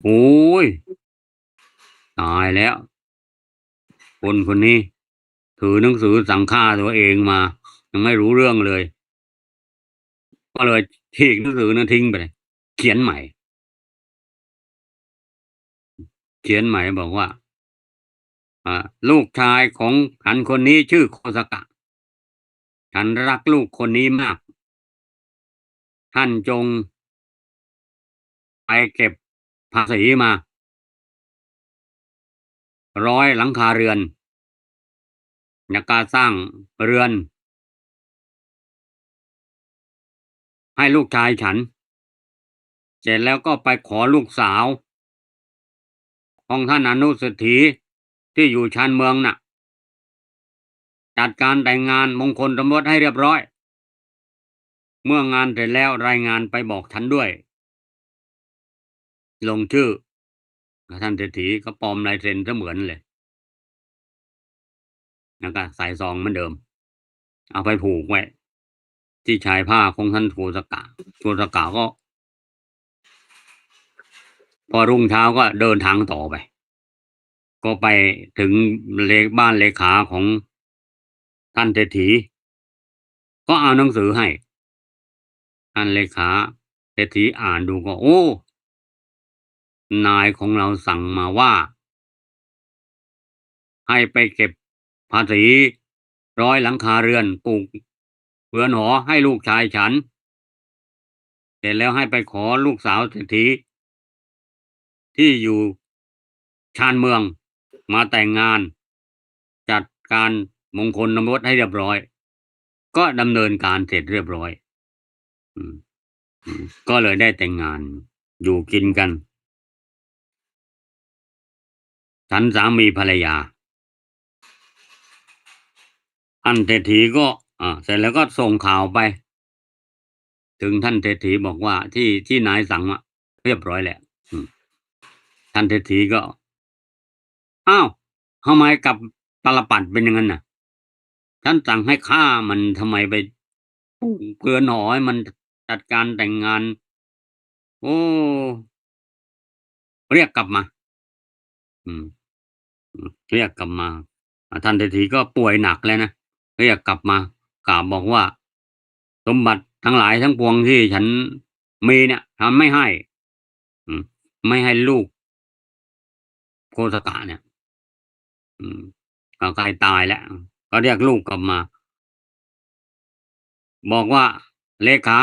โอ้ยตายแล้วคนคนนี้ถือหนังสือสั่งฆ่าตัวเองมายังไม่รู้เรื่องเลยก็เลยฉีกหนังสือนั้นทิ้งไปเลยเขียนใหม่เขียนใหม่บอกว่าลูกชายของฉันคนนี้ชื่อโคสกะฉันรักลูกคนนี้มากท่านจงไปเก็บภาษีมา100 หลังคาเรือน แล้วก็สร้างเรือนให้ลูกชายฉันเสร็จแล้วก็ไปขอลูกสาวของท่านอนุเศรษฐีที่อยู่ชานเมืองน่ะจัดการแต่งงานมงคลสมรสให้เรียบร้อยเมื่องานเสร็จแล้วรายงานไปบอกฉันด้วยลงชื่อท่านเศรษฐีก็ปลอมลายเซ็นเสมือนเลยแล้วก็ใส่ซองเหมือนเดิมเอาไปผูกไว้ที่ชายผ้าของท่านโทสกะก็พอรุ่งเช้าก็เดินทางต่อไปก็ไปถึงบ้านเลขาของท่านเศรษฐีก็เอาหนังสือให้ท่านเลขาเศรษฐีอ่านดูก็โอ้นายของเราสั่งมาว่าให้ไปเก็บภาษีร้อยหลังคาเรือนปลูกเรือนหอให้ลูกชายฉันเสร็จแล้วให้ไปขอลูกสาวเศรษฐีที่อยู่ชานเมืองมาแต่งงานจัดการมงคลสมรสให้เรียบร้อยก็ดำเนินการเสร็จเรียบร้อยอืมก็เลยได้แต่งงานอยู่กินกันฉันสามีภรรยาท่านเศรษฐีก็เสร็จแล้วก็ส่งข่าวไปถึงท่านเศรษฐีบอกว่าที่นายสั่งอะเรียบร้อยแล้วอืมท่านเศรษฐีก็อ้าวทำไมกับตาลปัดเป็นอย่างนั้นน่ะฉันสั่งให้ฆ่ามันทำไมไปปลูกเรือนหอให้มันจัดการแต่งงานโอ้เรียกกลับมาอืมเรียกกลับมาท่านเศรษฐีก็ป่วยหนักแล้วนะเรียกกลับมากราบบอกว่าสมบัติทั้งหลายทั้งปวงที่ฉันมีเนี่ยทำไม่ให้อืมไม่ให้ลูกโคสกะเนี่ยอืมก็ใกล้ตายแล้วก็เรียกลูกกลับมาบอกว่าเลขา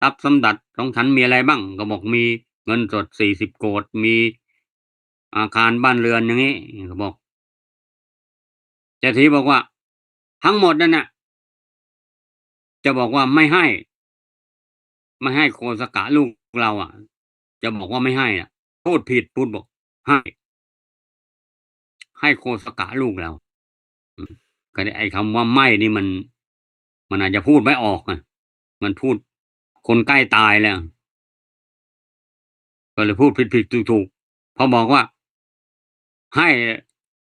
ทรัพย์สมบัติของฉันมีอะไรบ้างก็บอกมีเงินสด40โกฏมีอาคารบ้านเรือนอย่างงี้ก็บอกเศรษฐีบอกว่าทั้งหมดนั่นน่ะจะบอกว่าไม่ให้โคสกะลูกเราอะจะบอกว่าไม่ให้อะพูดผิดพูดบอกให้ให้โคสกะลูกเราอืมก็ไอ้คำว่าไม่นี่มันอาจจะพูดไม่ออกอะมันพูดคนใกล้ตายแล้วก็เลยพูดผิดๆถูกๆพอบอกว่าให้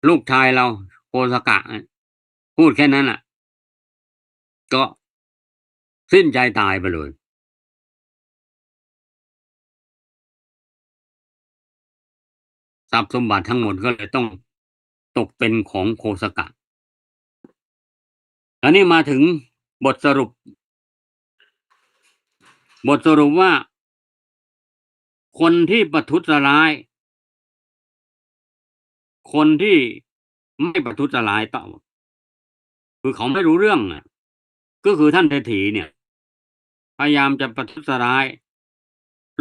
ลูกชายเราโคสกะอะพูดแค่นั้นน่ะก็สิ้นใจตายไปเลยทรัพย์สมบัติทั้งหมดก็เลยต้องตกเป็นของโคสกะอันนี้มาถึงบทสรุปว่าคนที่ประทุษร้ายคนที่ไม่ประทุษร้ายต่อคือเขาไม่รู้เรื่องอะก็คือท่านเศรษฐีเนี่ยพยายามจะประทุษร้าย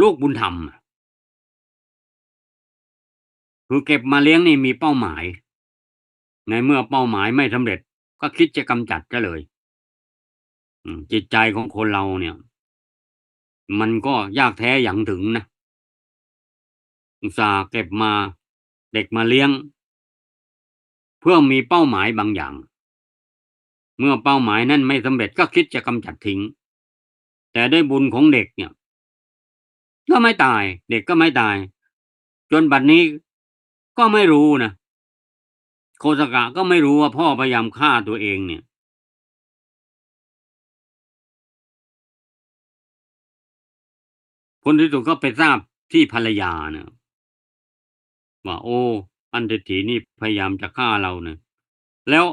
ลูกบุญธรรมอะคือเก็บมาเลี้ยงนี่มีเป้าหมายในเมื่อเป้าหมายไม่สำเร็จก็คิดจะกำจัดเสียเลยจิตใจของคนเราเนี่ยมันก็ยากแท้หยั่งถึงนะอุตส่าห์เก็บมาเด็กมาเลี้ยงเพื่อมีเป้าหมายบางอย่างเมื่อเป้าหมายนั้นไม่สำเร็จก็คิดจะกำจัดทิ้งแต่ด้วยบุญของเด็กเนี่ยก็ไม่ตายเด็กก็ไม่ตายจนบัดนี้ก็ไม่รู้นะโคสกะก็ไม่รู้ว่าพ่อพยายามฆ่าตัวเองเนี่ยผลที่สุดก็ไปทราบที่ภรรยาเนี่ยว่าโอ้อันเศรษฐีนี่พยายามจะฆ่าเราเนี่ยแล้ว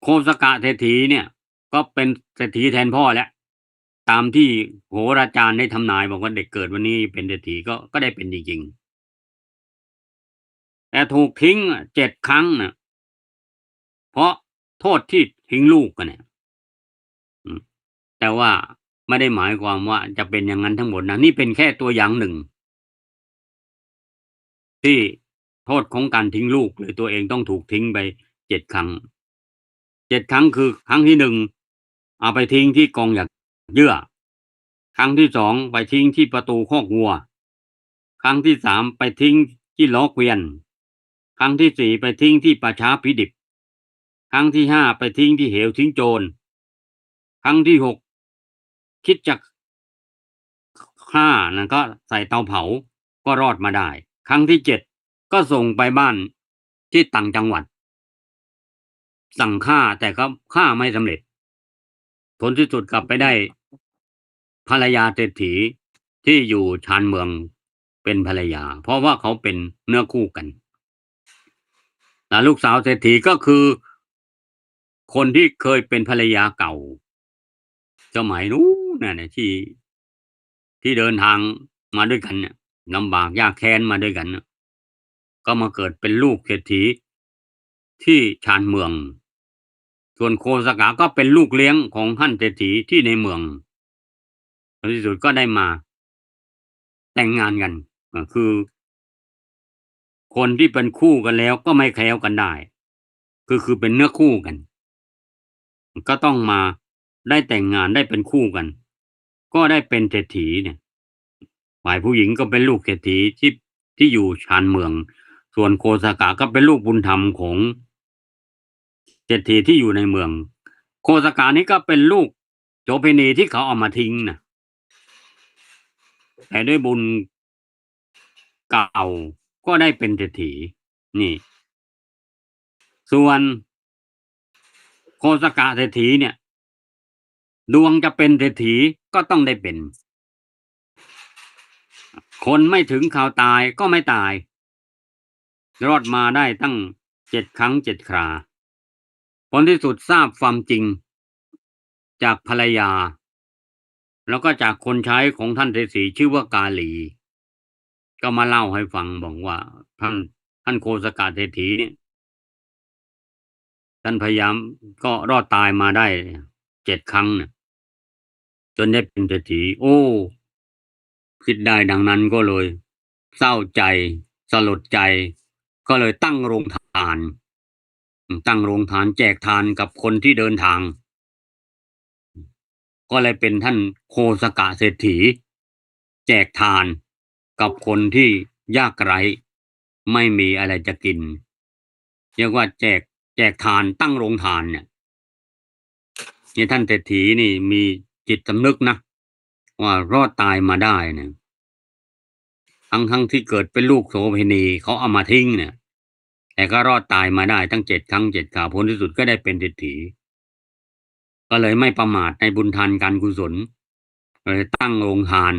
โคสกะเศรษฐีเนี่ยก็เป็นเศรษฐีแทนพ่อแล้วตามที่โหราจารย์ได้ทำนายบอกว่าเด็กเกิดวันนี้เป็นเศรษฐีก็ได้เป็นจริงๆแต่ถูกทิ้งอะ7ครั้งน่ะเพราะโทษที่ทิ้งลูกกันเนี่ยอืมแต่ว่าไม่ได้หมายความว่าจะเป็นอย่างนั้นทั้งหมดนะนี่เป็นแค่ตัวอย่างหนึ่งที่โทษของการทิ้งลูกหรือตัวเองต้องถูกทิ้งไป7ครั้ง 7 ครั้งคือครั้งที่1เอาไปทิ้งที่กองหยักเยื่อครั้งที่2ไปทิ้งที่ประตูคอกวัวครั้งที่3ไปทิ้งที่ล้อเกวียนครั้งที่4ไปทิ้งที่ป่าช้าผีดิบครั้งที่5ไปทิ้งที่เหวทิ้งโจรครั้งที่6คิดจะฆ่านะก็ใส่เตาเผาก็รอดมาได้ครั้งที่7ก็ส่งไปบ้านที่ต่างจังหวัดสั่งฆ่าแต่ก็ฆ่าไม่สำเร็จผลที่สุดกลับไปได้ภรรยาเศรษฐีที่อยู่ชานเมืองเป็นภรรยาเพราะว่าเขาเป็นเนื้อคู่กันแล้วลูกสาวเศรษฐีก็คือคนที่เคยเป็นภรรยาเก่าสมัยนู้นน่ะนะที่เดินทางมาด้วยกันเนี่ยลำบากยากแค้นมาด้วยกันน่ะก็มาเกิดเป็นลูกเศรษฐีที่ชานเมืองส่วนโคสกะก็เป็นลูกเลี้ยงของท่านเศรษฐีที่ในเมืองในที่สุดก็ได้มาแต่งงานกันคือคนที่เป็นคู่กันแล้วก็ไม่แคล้วกันได้คือเป็นเนื้อคู่กันก็ต้องมาได้แต่งงานได้เป็นคู่กันก็ได้เป็นเศรษฐีเนี่ยฝ่ายผู้หญิงก็เป็นลูกเศรษฐีที่อยู่ชานเมืองส่วนโคสกะก็เป็นลูกบุญธรรมของเศรษฐีที่อยู่ในเมืองโคสกะนี้ก็เป็นลูกโสเภณีที่เขาเอามาทิ้งนะแต่ด้วยบุญเก่าก็ได้เป็นเศรษฐีนี่ส่วนโคสกะเศรษฐีเนี่ยดวงจะเป็นเศรษฐีก็ต้องได้เป็นคนไม่ถึงข่าวตายก็ไม่ตายรอดมาได้ตั้ง7 ครั้ง 7 คราผลที่สุดทราบความจริงจากภรรยาแล้วก็จากคนใช้ของท่านเศรษฐีชื่อว่ากาลีก็มาเล่าให้ฟังบอกว่าท่านโคสกะเศรษฐีเนี่ยท่านพยายามก็รอดตายมาได้7 ครั้งเนี่ยจนได้เป็นเศรษฐีโอ้คิดได้ดังนั้นก็เลยเศร้าใจสลดใจก็เลยตั้งโรงทานแจกทานกับคนที่เดินทางก็เลยเป็นท่านโคสกะเศรษฐีแจกทานกับคนที่ยากไร้ไม่มีอะไรจะกินเรียกว่าแจกทานตั้งโรงทานเนี่ยนี่ท่านเศรษฐีนี่มีจิตสำนึกนะว่ารอดตายมาได้เนี่ยทั้งที่เกิดเป็นลูกโสเภณีเขาเอามาทิ้งเนี่ยแต่ก็รอดตายมาได้ทั้ง7 ครั้ง 7 คราผลที่สุดก็ได้เป็นเศรษฐีก็เลยไม่ประมาทในบุญทานการกุศลเลยตั้งโรงทาน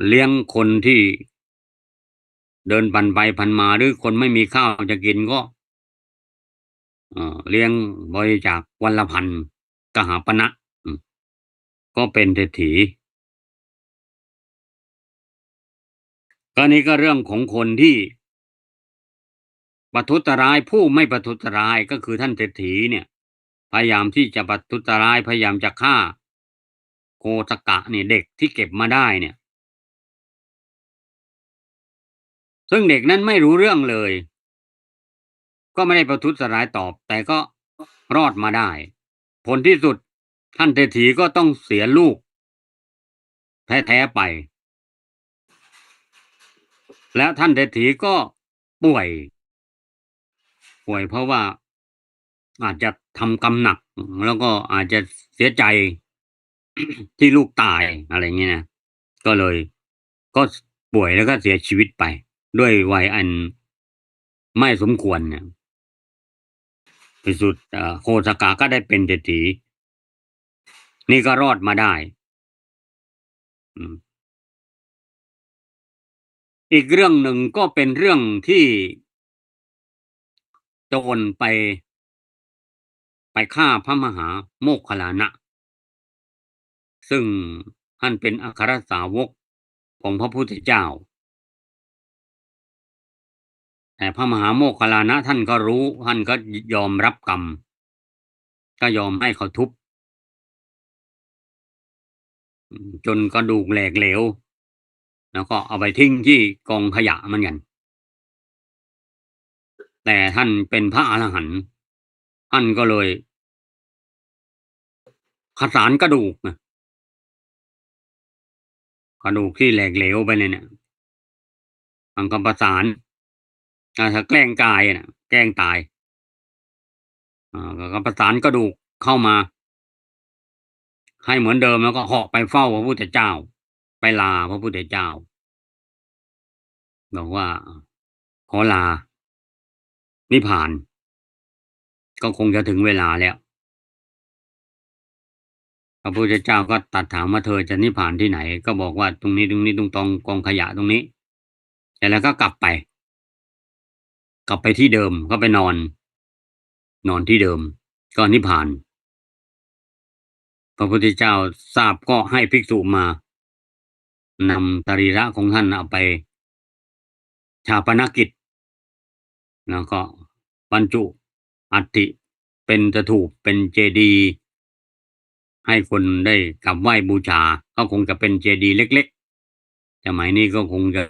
เลี้ยงคนที่เดินผ่านไปผ่านมาหรือคนไม่มีข้าวจะกินก็เลี้ยงบริจาควันละพันกหาปณะก็เป็นเศรษฐีก็นี้ก็เรื่องของคนที่ประทุษร้ายผู้ไม่ประทุษร้ายก็คือท่านเศรษฐีเนี่ยพยายามที่จะประทุษร้ายพยายามจะฆ่าโคสกะเนี่ยเด็กที่เก็บมาได้เนี่ยซึ่งเด็กนั้นไม่รู้เรื่องเลยก็ไม่ได้ประทุษร้ายตอบแต่ก็รอดมาได้ผลที่สุดท่านเศรษฐีก็ต้องเสียลูกแท้ๆไปแล้วท่านเศรษฐีก็ป่วยเพราะว่าอาจจะทำกรรมหนักแล้วก็อาจจะเสียใจที่ลูกตายอะไรเงี้ยนะก็เลยก็ป่วยแล้วก็เสียชีวิตไปด้วยวัยอันไม่สมควรเนี่ยที่สุดโคสกาก็ได้เป็นเศรษฐีนี่ก็รอดมาได้อืมอีกเรื่องหนึ่งก็เป็นเรื่องที่โจรไปฆ่าพระมหาโมคคัลลานะซึ่งท่านเป็นอัครสาวกของพระพุทธเจ้าแต่พระมหาโมคคัลลานะท่านก็รู้ท่านก็ยอมรับกรรมก็ยอมให้เขาทุบจนกระดูกแหลกเหลวแล้วก็เอาไปทิ้งที่กองขยะเหมือนกันแต่ท่านเป็นพระอรหันต์ ท่านก็เลยขสานกระดูกนะกระดูกที่แหลกเหลวไปเนี่ยมันก็ประสานถ้าแกล้งกายนะแกล้งตายก็ประสานกระดูกเข้ามาให้เหมือนเดิมแล้วก็เหาะไปเฝ้าพระพุทธเจ้าไปลาพระพุทธเจ้าบอกว่าขอลานิพพานก็คงจะถึงเวลาแล้วพระพุทธเจ้าก็ตรัสถามว่าเธอจะนิพพานที่ไหนก็บอกว่าตรงนี้ตรงนี้ตรงกองขยะตรงนี้แต่แล้วก็กลับไปที่เดิมก็ไปนอนที่เดิมก็นิพพานพระพุทธเจ้าทราบก็ให้ภิกษุมานำสรีระของท่านเอาไปฌาปนกิจแล้วก็บรรจุอัฐิเป็นสถูปเป็นเจดีย์ให้คนได้กราบไหว้บูชาก็คงจะเป็นเจดีย์เล็กๆสมัยนี้ก็คงจะ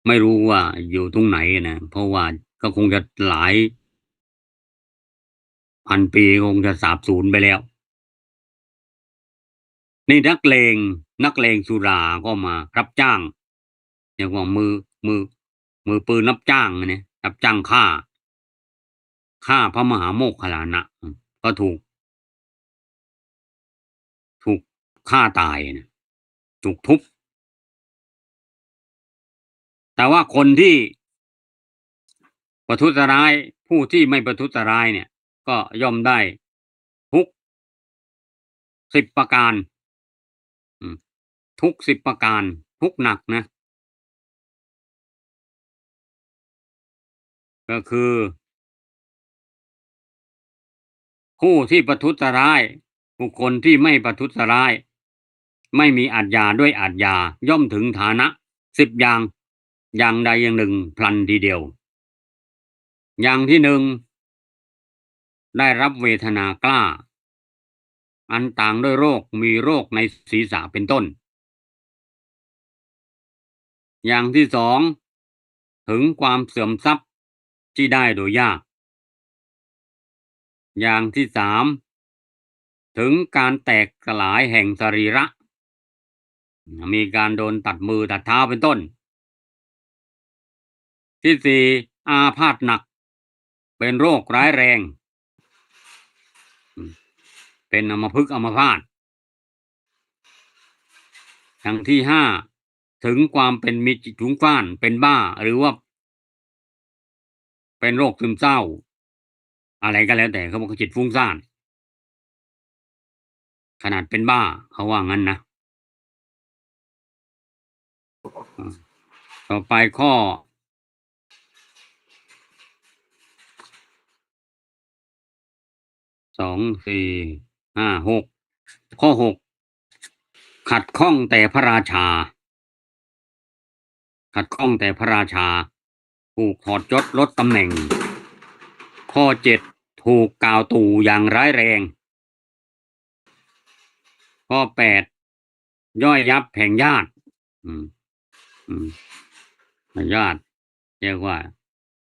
ไม่รู้ว่าอยู่ตรงไหนนะเพราะว่าก็คงจะหลายพันปีคงจะสาบสูญไปแล้วนี่นักเลงสุราก็มารับจ้างเรียกว่ามือมือปืนรับจ้างเนี่ยรับจ้างฆ่าพระมหาโมคคัลลานะก็ถูกฆ่าตายนะถูกทุบแต่ว่าคนที่ประทุษร้ายผู้ที่ไม่ประทุษร้ายเนี่ยก็ย่อมได้ทุก10 ประการอืมทุก10 ประการทุกหนักนะก็คือผู้ที่ประทุษร้ายบุคคลที่ไม่ประทุษร้ายไม่มีอาทยาด้วยอาทยาย่อมถึงฐานะ10 อย่างอย่างใดอย่างหนึ่งพลันทีเดียวอย่างที่หนึ่งได้รับเวทนากล้าอันต่างด้วยโรคมีโรคในศีรษะเป็นต้นอย่างที่สองถึงความเสื่อมทรัพย์ที่ได้โดยยากอย่างที่สามถึงการแตกสลายแห่งสรีระมีการโดนตัดมือตัดเท้าเป็นต้นที่สี่อาพาธหนักเป็นโรคร้ายแรงเป็นอัมพฤกษ์อัมพาตอย่างที่ห้าถึงความเป็นมีจิตฟุ้งซ่านเป็นบ้าหรือว่าเป็นโรคซึมเศร้าอะไรก็แล้วแต่เขาบอกจิตฟุ้งซ่านขนาดเป็นบ้าเขาว่างั้นนะต่อไปข้อ2 4 5 6ข้อ6ขัดข้องแต่พระราชาขัดข้องแต่พระราชาถูกถอดยศลดตำแหน่งข้อ7ถูกกล่าวตู่อย่างร้ายแรงข้อ8ย่อยยับแห่งญาติอืมอืมญาติเรียกว่า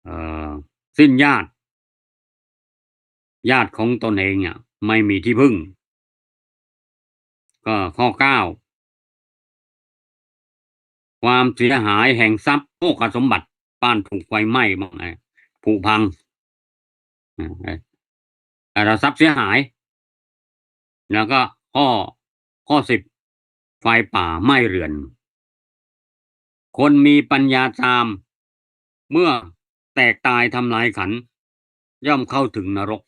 เอ่อสิ้นญาติของตนเองอ่ะไม่มีที่พึ่งก็ข้อ9ความเสียหายแห่งทรัพย์โภคสมบัติบ้านถูกไฟไหม้บ้างผุพังเราทรัพย์เสียหายแล้วก็ข้อ10ไฟป่าไหม้เรือนคนมีปัญญาตามเมื่อแตกตายทำลายขันธ์ย่อมเข้าถึงนรก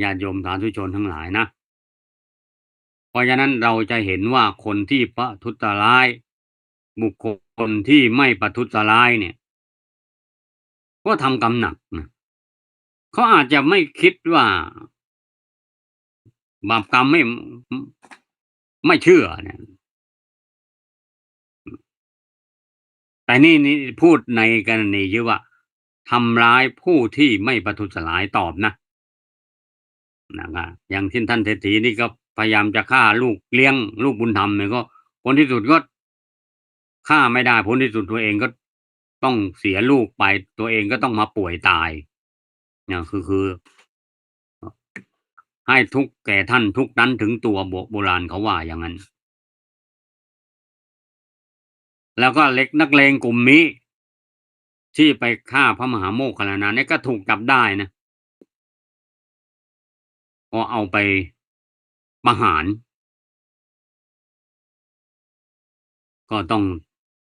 ญาติโยมสาธุชนทั้งหลายนะเพราะฉะนั้นเราจะเห็นว่าคนที่ประทุษร้ายบุคคลที่ไม่ประทุษร้ายเนี่ยก็ทำกรรมหนักนะเขาอาจจะไม่คิดว่าบาปกรรมไม่เชื่อเนี่ยแต่นี่พูดในกรณีที่ว่าทำร้ายผู้ที่ไม่ประทุษร้ายตอบนะนะครับอย่างเช่นท่านเศรษฐีนี่ก็พยายามจะฆ่าลูกเลี้ยงลูกบุญธรรมเนี่ยก็ผลที่สุดก็ฆ่าไม่ได้ผลที่สุดตัวเองก็ต้องเสียลูกไปตัวเองก็ต้องมาป่วยตายเนี่ยคือ ให้ทุกข์แก่ท่านทุกข์นั้นถึงตัวโบราณเขาว่าอย่างนั้น แล้วก็เล็กนักเลงกลุ่มนี้ที่ไปฆ่าพระมหาโมคคัลลานะเนี่ยก็ถูกจับได้นะพอเอาไปประหารก็ต้อง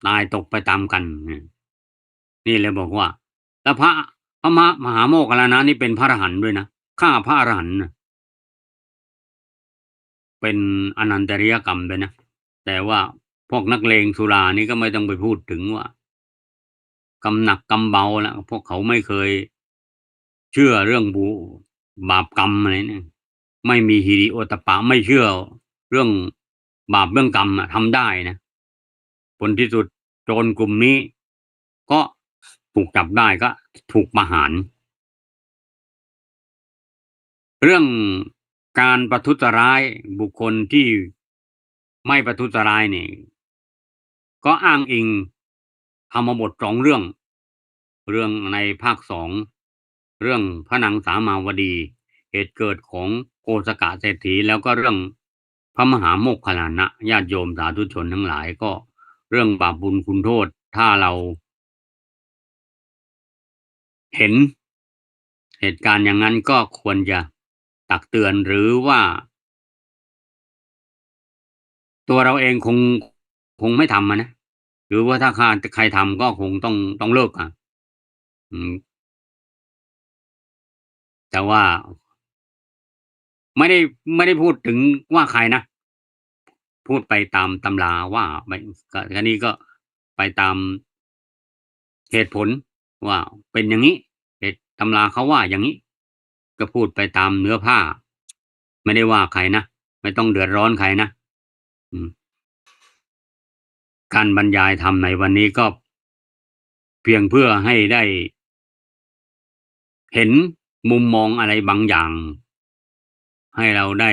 ตายตกไปตามกันนี่เลยบอกว่าแล้วพระมหาโมคคัลลานะนี่เป็นพระอรหันต์ด้วยนะฆ่าพระอรหันต์น่ะเป็นอนันตริยกรรมด้วยนะแต่ว่าพวกนักเลงสุรานี่ก็ไม่ต้องไปพูดถึงว่ากรรมหนักกรรมเบาแล้วพวกเขาไม่เคยเชื่อเรื่องบาปกรรมอะไรเนี่ยไม่มีหิริโอตตัปปะไม่เชื่อเรื่องบาปเรื่องกรรมอะทำได้นะผลที่สุดโจรกลุ่มนี้ก็ถูกจับได้ก็ถูกประหารเรื่องการประทุษร้ายบุคคลที่ไม่ประทุษร้ายนี่ก็อ้างอิงธรรมบท2เรื่องในภาค2เรื่องพระนางสามาวดีเหตุเกิดของโกษกะเศรษฐีแล้วก็เรื่องพระมหาโมคคัลลานะญาติโยมสาธุชนทั้งหลายก็เรื่องบาปบุญคุณโทษถ้าเราเห็นเหตุการณ์อย่างนั้นก็ควรจะตักเตือนหรือว่าตัวเราเองคงไม่ทำอะนะหรือว่าถ้าใครทำก็คงต้องเลิกอะอืมแต่ว่าไม่ได้ไม่ได้พูดถึงว่าใครนะพูดไปตามตำราว่าไม่ก็อันนี้ก็ไปตามเหตุผลว่าเป็นอย่างงี้ตำราเขาว่าอย่างงี้ก็พูดไปตามเนื้อผ้าไม่ได้ว่าใครนะไม่ต้องเดือดร้อนใครนะอืมการบรรยายธรรมในวันนี้ก็เพียงเพื่อให้ได้เห็นมุมมองอะไรบางอย่างให้เราได้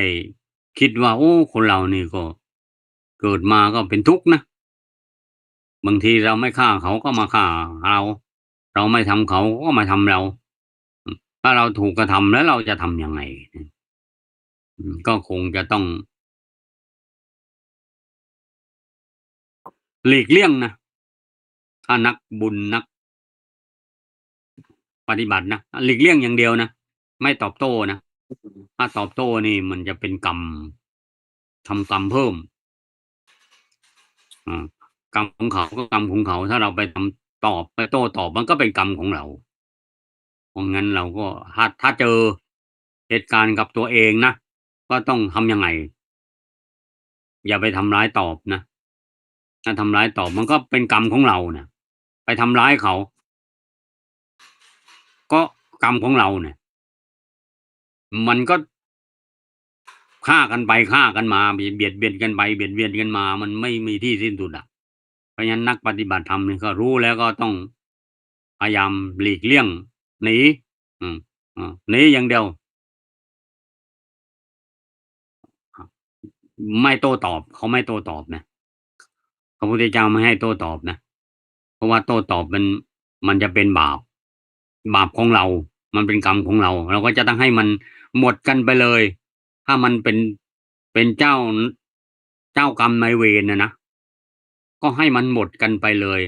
คิดว่าโอ้คนเรานี่ก็เกิดมาก็เป็นทุกข์นะบางทีเราไม่ฆ่าเขาก็มาฆ่าเราเราไม่ทำเขาก็มาทำเราถ้าเราถูกกระทำแล้วเราจะทำยังไงก็คงจะต้องหลีกเลี่ยงนะถ้านักบุญนักปฏิบัตินะหลีกเลี่ยงอย่างเดียวนะไม่ตอบโต้นะถ้าตอบโต้นี่มันจะเป็นกรรมทำกรรมเพิ่มอ่ากรรมของเขาก็กรรมของเขาถ้าเราไปทำตอบไปโต้ตอบมันก็เป็นกรรมของเราเพราะงั้นเราก็ถ้าเจอเหตุการณ์กับตัวเองนะก็ต้องทำยังไงอย่าไปทำร้ายตอบนะถ้าทำร้ายตอบมันก็เป็นกรรมของเราน่ะไปทำร้ายเขาก็กรรมของเราเนี่ยมันก็ฆ่ากันไปฆ่ากันมาเบียดกันไปเบียดเบียนกันมามันไม่มีที่สิ้นสุดอะเพราะฉะนั้นนักปฏิบัติธรรมเนี่ยก็รู้แล้วก็ต้องพยายามหลีกเลี่ยงหนีอืมหนีอย่างเดียวไม่โต้ตอบเขาไม่โต้ตอบนะพระพุทธเจ้าไม่ให้โต้ตอบนะเพราะว่าโต้ตอบมันจะเป็นบาปของเรามันเป็นกรรมของเราก็จะต้องให้มันหมดกันไปเลยถ้ามันเป็นเจ้ากรรมนายเวรนะก็ให้มันหมดกันไปเลย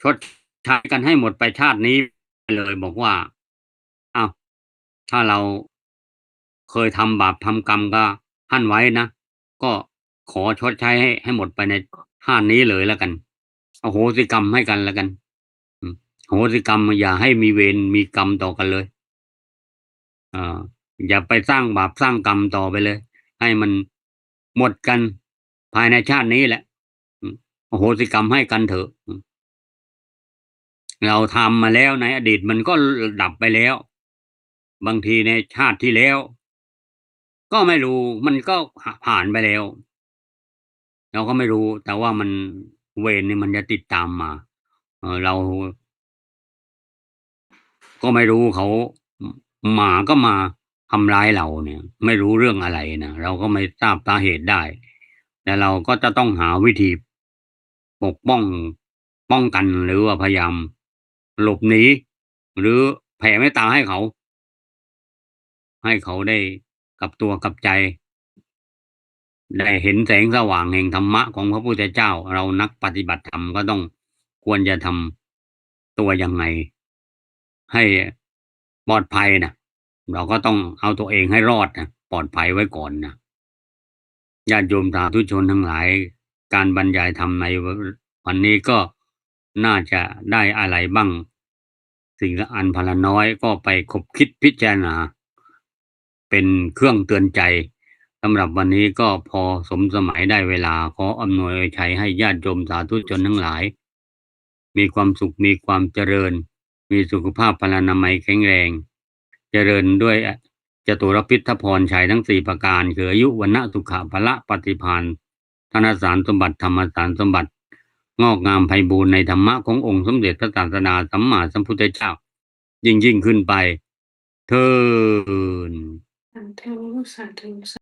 ชดใช้กันให้หมดไปชาตินี้ไปเลยบอกว่าอ้าวถ้าเราเคยทำบาปทำกรรมก็ท่านไว้นะก็ขอชดใช้ให้หมดไปในชาตินี้เลยแล้วกันอโหสิกรรมให้กันแล้วกันอืมอโหสิกรรมอย่าให้มีเวรมีกรรมต่อกันเลยเอออย่าไปสร้างบาปสร้างกรรมต่อไปเลยให้มันหมดกันภายในชาตินี้แหละอโหสิกรรมให้กันเถอะเราทำมาแล้วในอดีตมันก็ดับไปแล้วบางทีในชาติที่แล้วก็ไม่รู้มันก็ผ่านไปแล้วเราก็ไม่รู้แต่ว่าเวรนี่มันจะติดตามมาเราก็ไม่รู้เขาหมาก็มาทำร้ายเราเนี่ยไม่รู้เรื่องอะไรนะเราก็ไม่ทราบสาเหตุได้แต่เราก็จะต้องหาวิธีปกป้องกันหรือว่าพยายามหลบหนีหรือแผ่เมตตาให้เขา ให้เขาได้กลับตัวกลับใจ ได้เห็นแสงสว่างแห่งธรรมะของพระพุทธเจ้า เรานักปฏิบัติธรรมก็ต้องควรจะทำตัวยังไงให้ปลอดภัยนะเราก็ต้องเอาตัวเองให้รอดนะปลอดภัยไว้ก่อนนะญาติโยมสาธุชนทั้งหลายการบรรยายธรรมในวันนี้ก็น่าจะได้อะไรบ้างสิ่งละอันพนละน้อยก็ไปคบคิดพิจารณาเป็นเครื่องเตือนใจสำหรับวันนี้ก็พอสมสมัยได้เวลาขออำนวยอวยชัยให้ญาติโยมสาธุชนทั้งหลายมีความสุขมีความเจริญมีสุขภาพพลานามัยแข็งแรงเจริญด้วยจตุรพิทธพรชัยทั้ง4ประการคืออายุวรรณะสุขะพละปฏิภาณธนสารสมบัติธรรมสารสมบัติงอกงามไพบูรณ์ในธรรมะขององค์สมเด็จพระศาสดาสัมมาสัมพุทธเจ้ายิ่งขึ้นไปเทิน สาธุสาธุ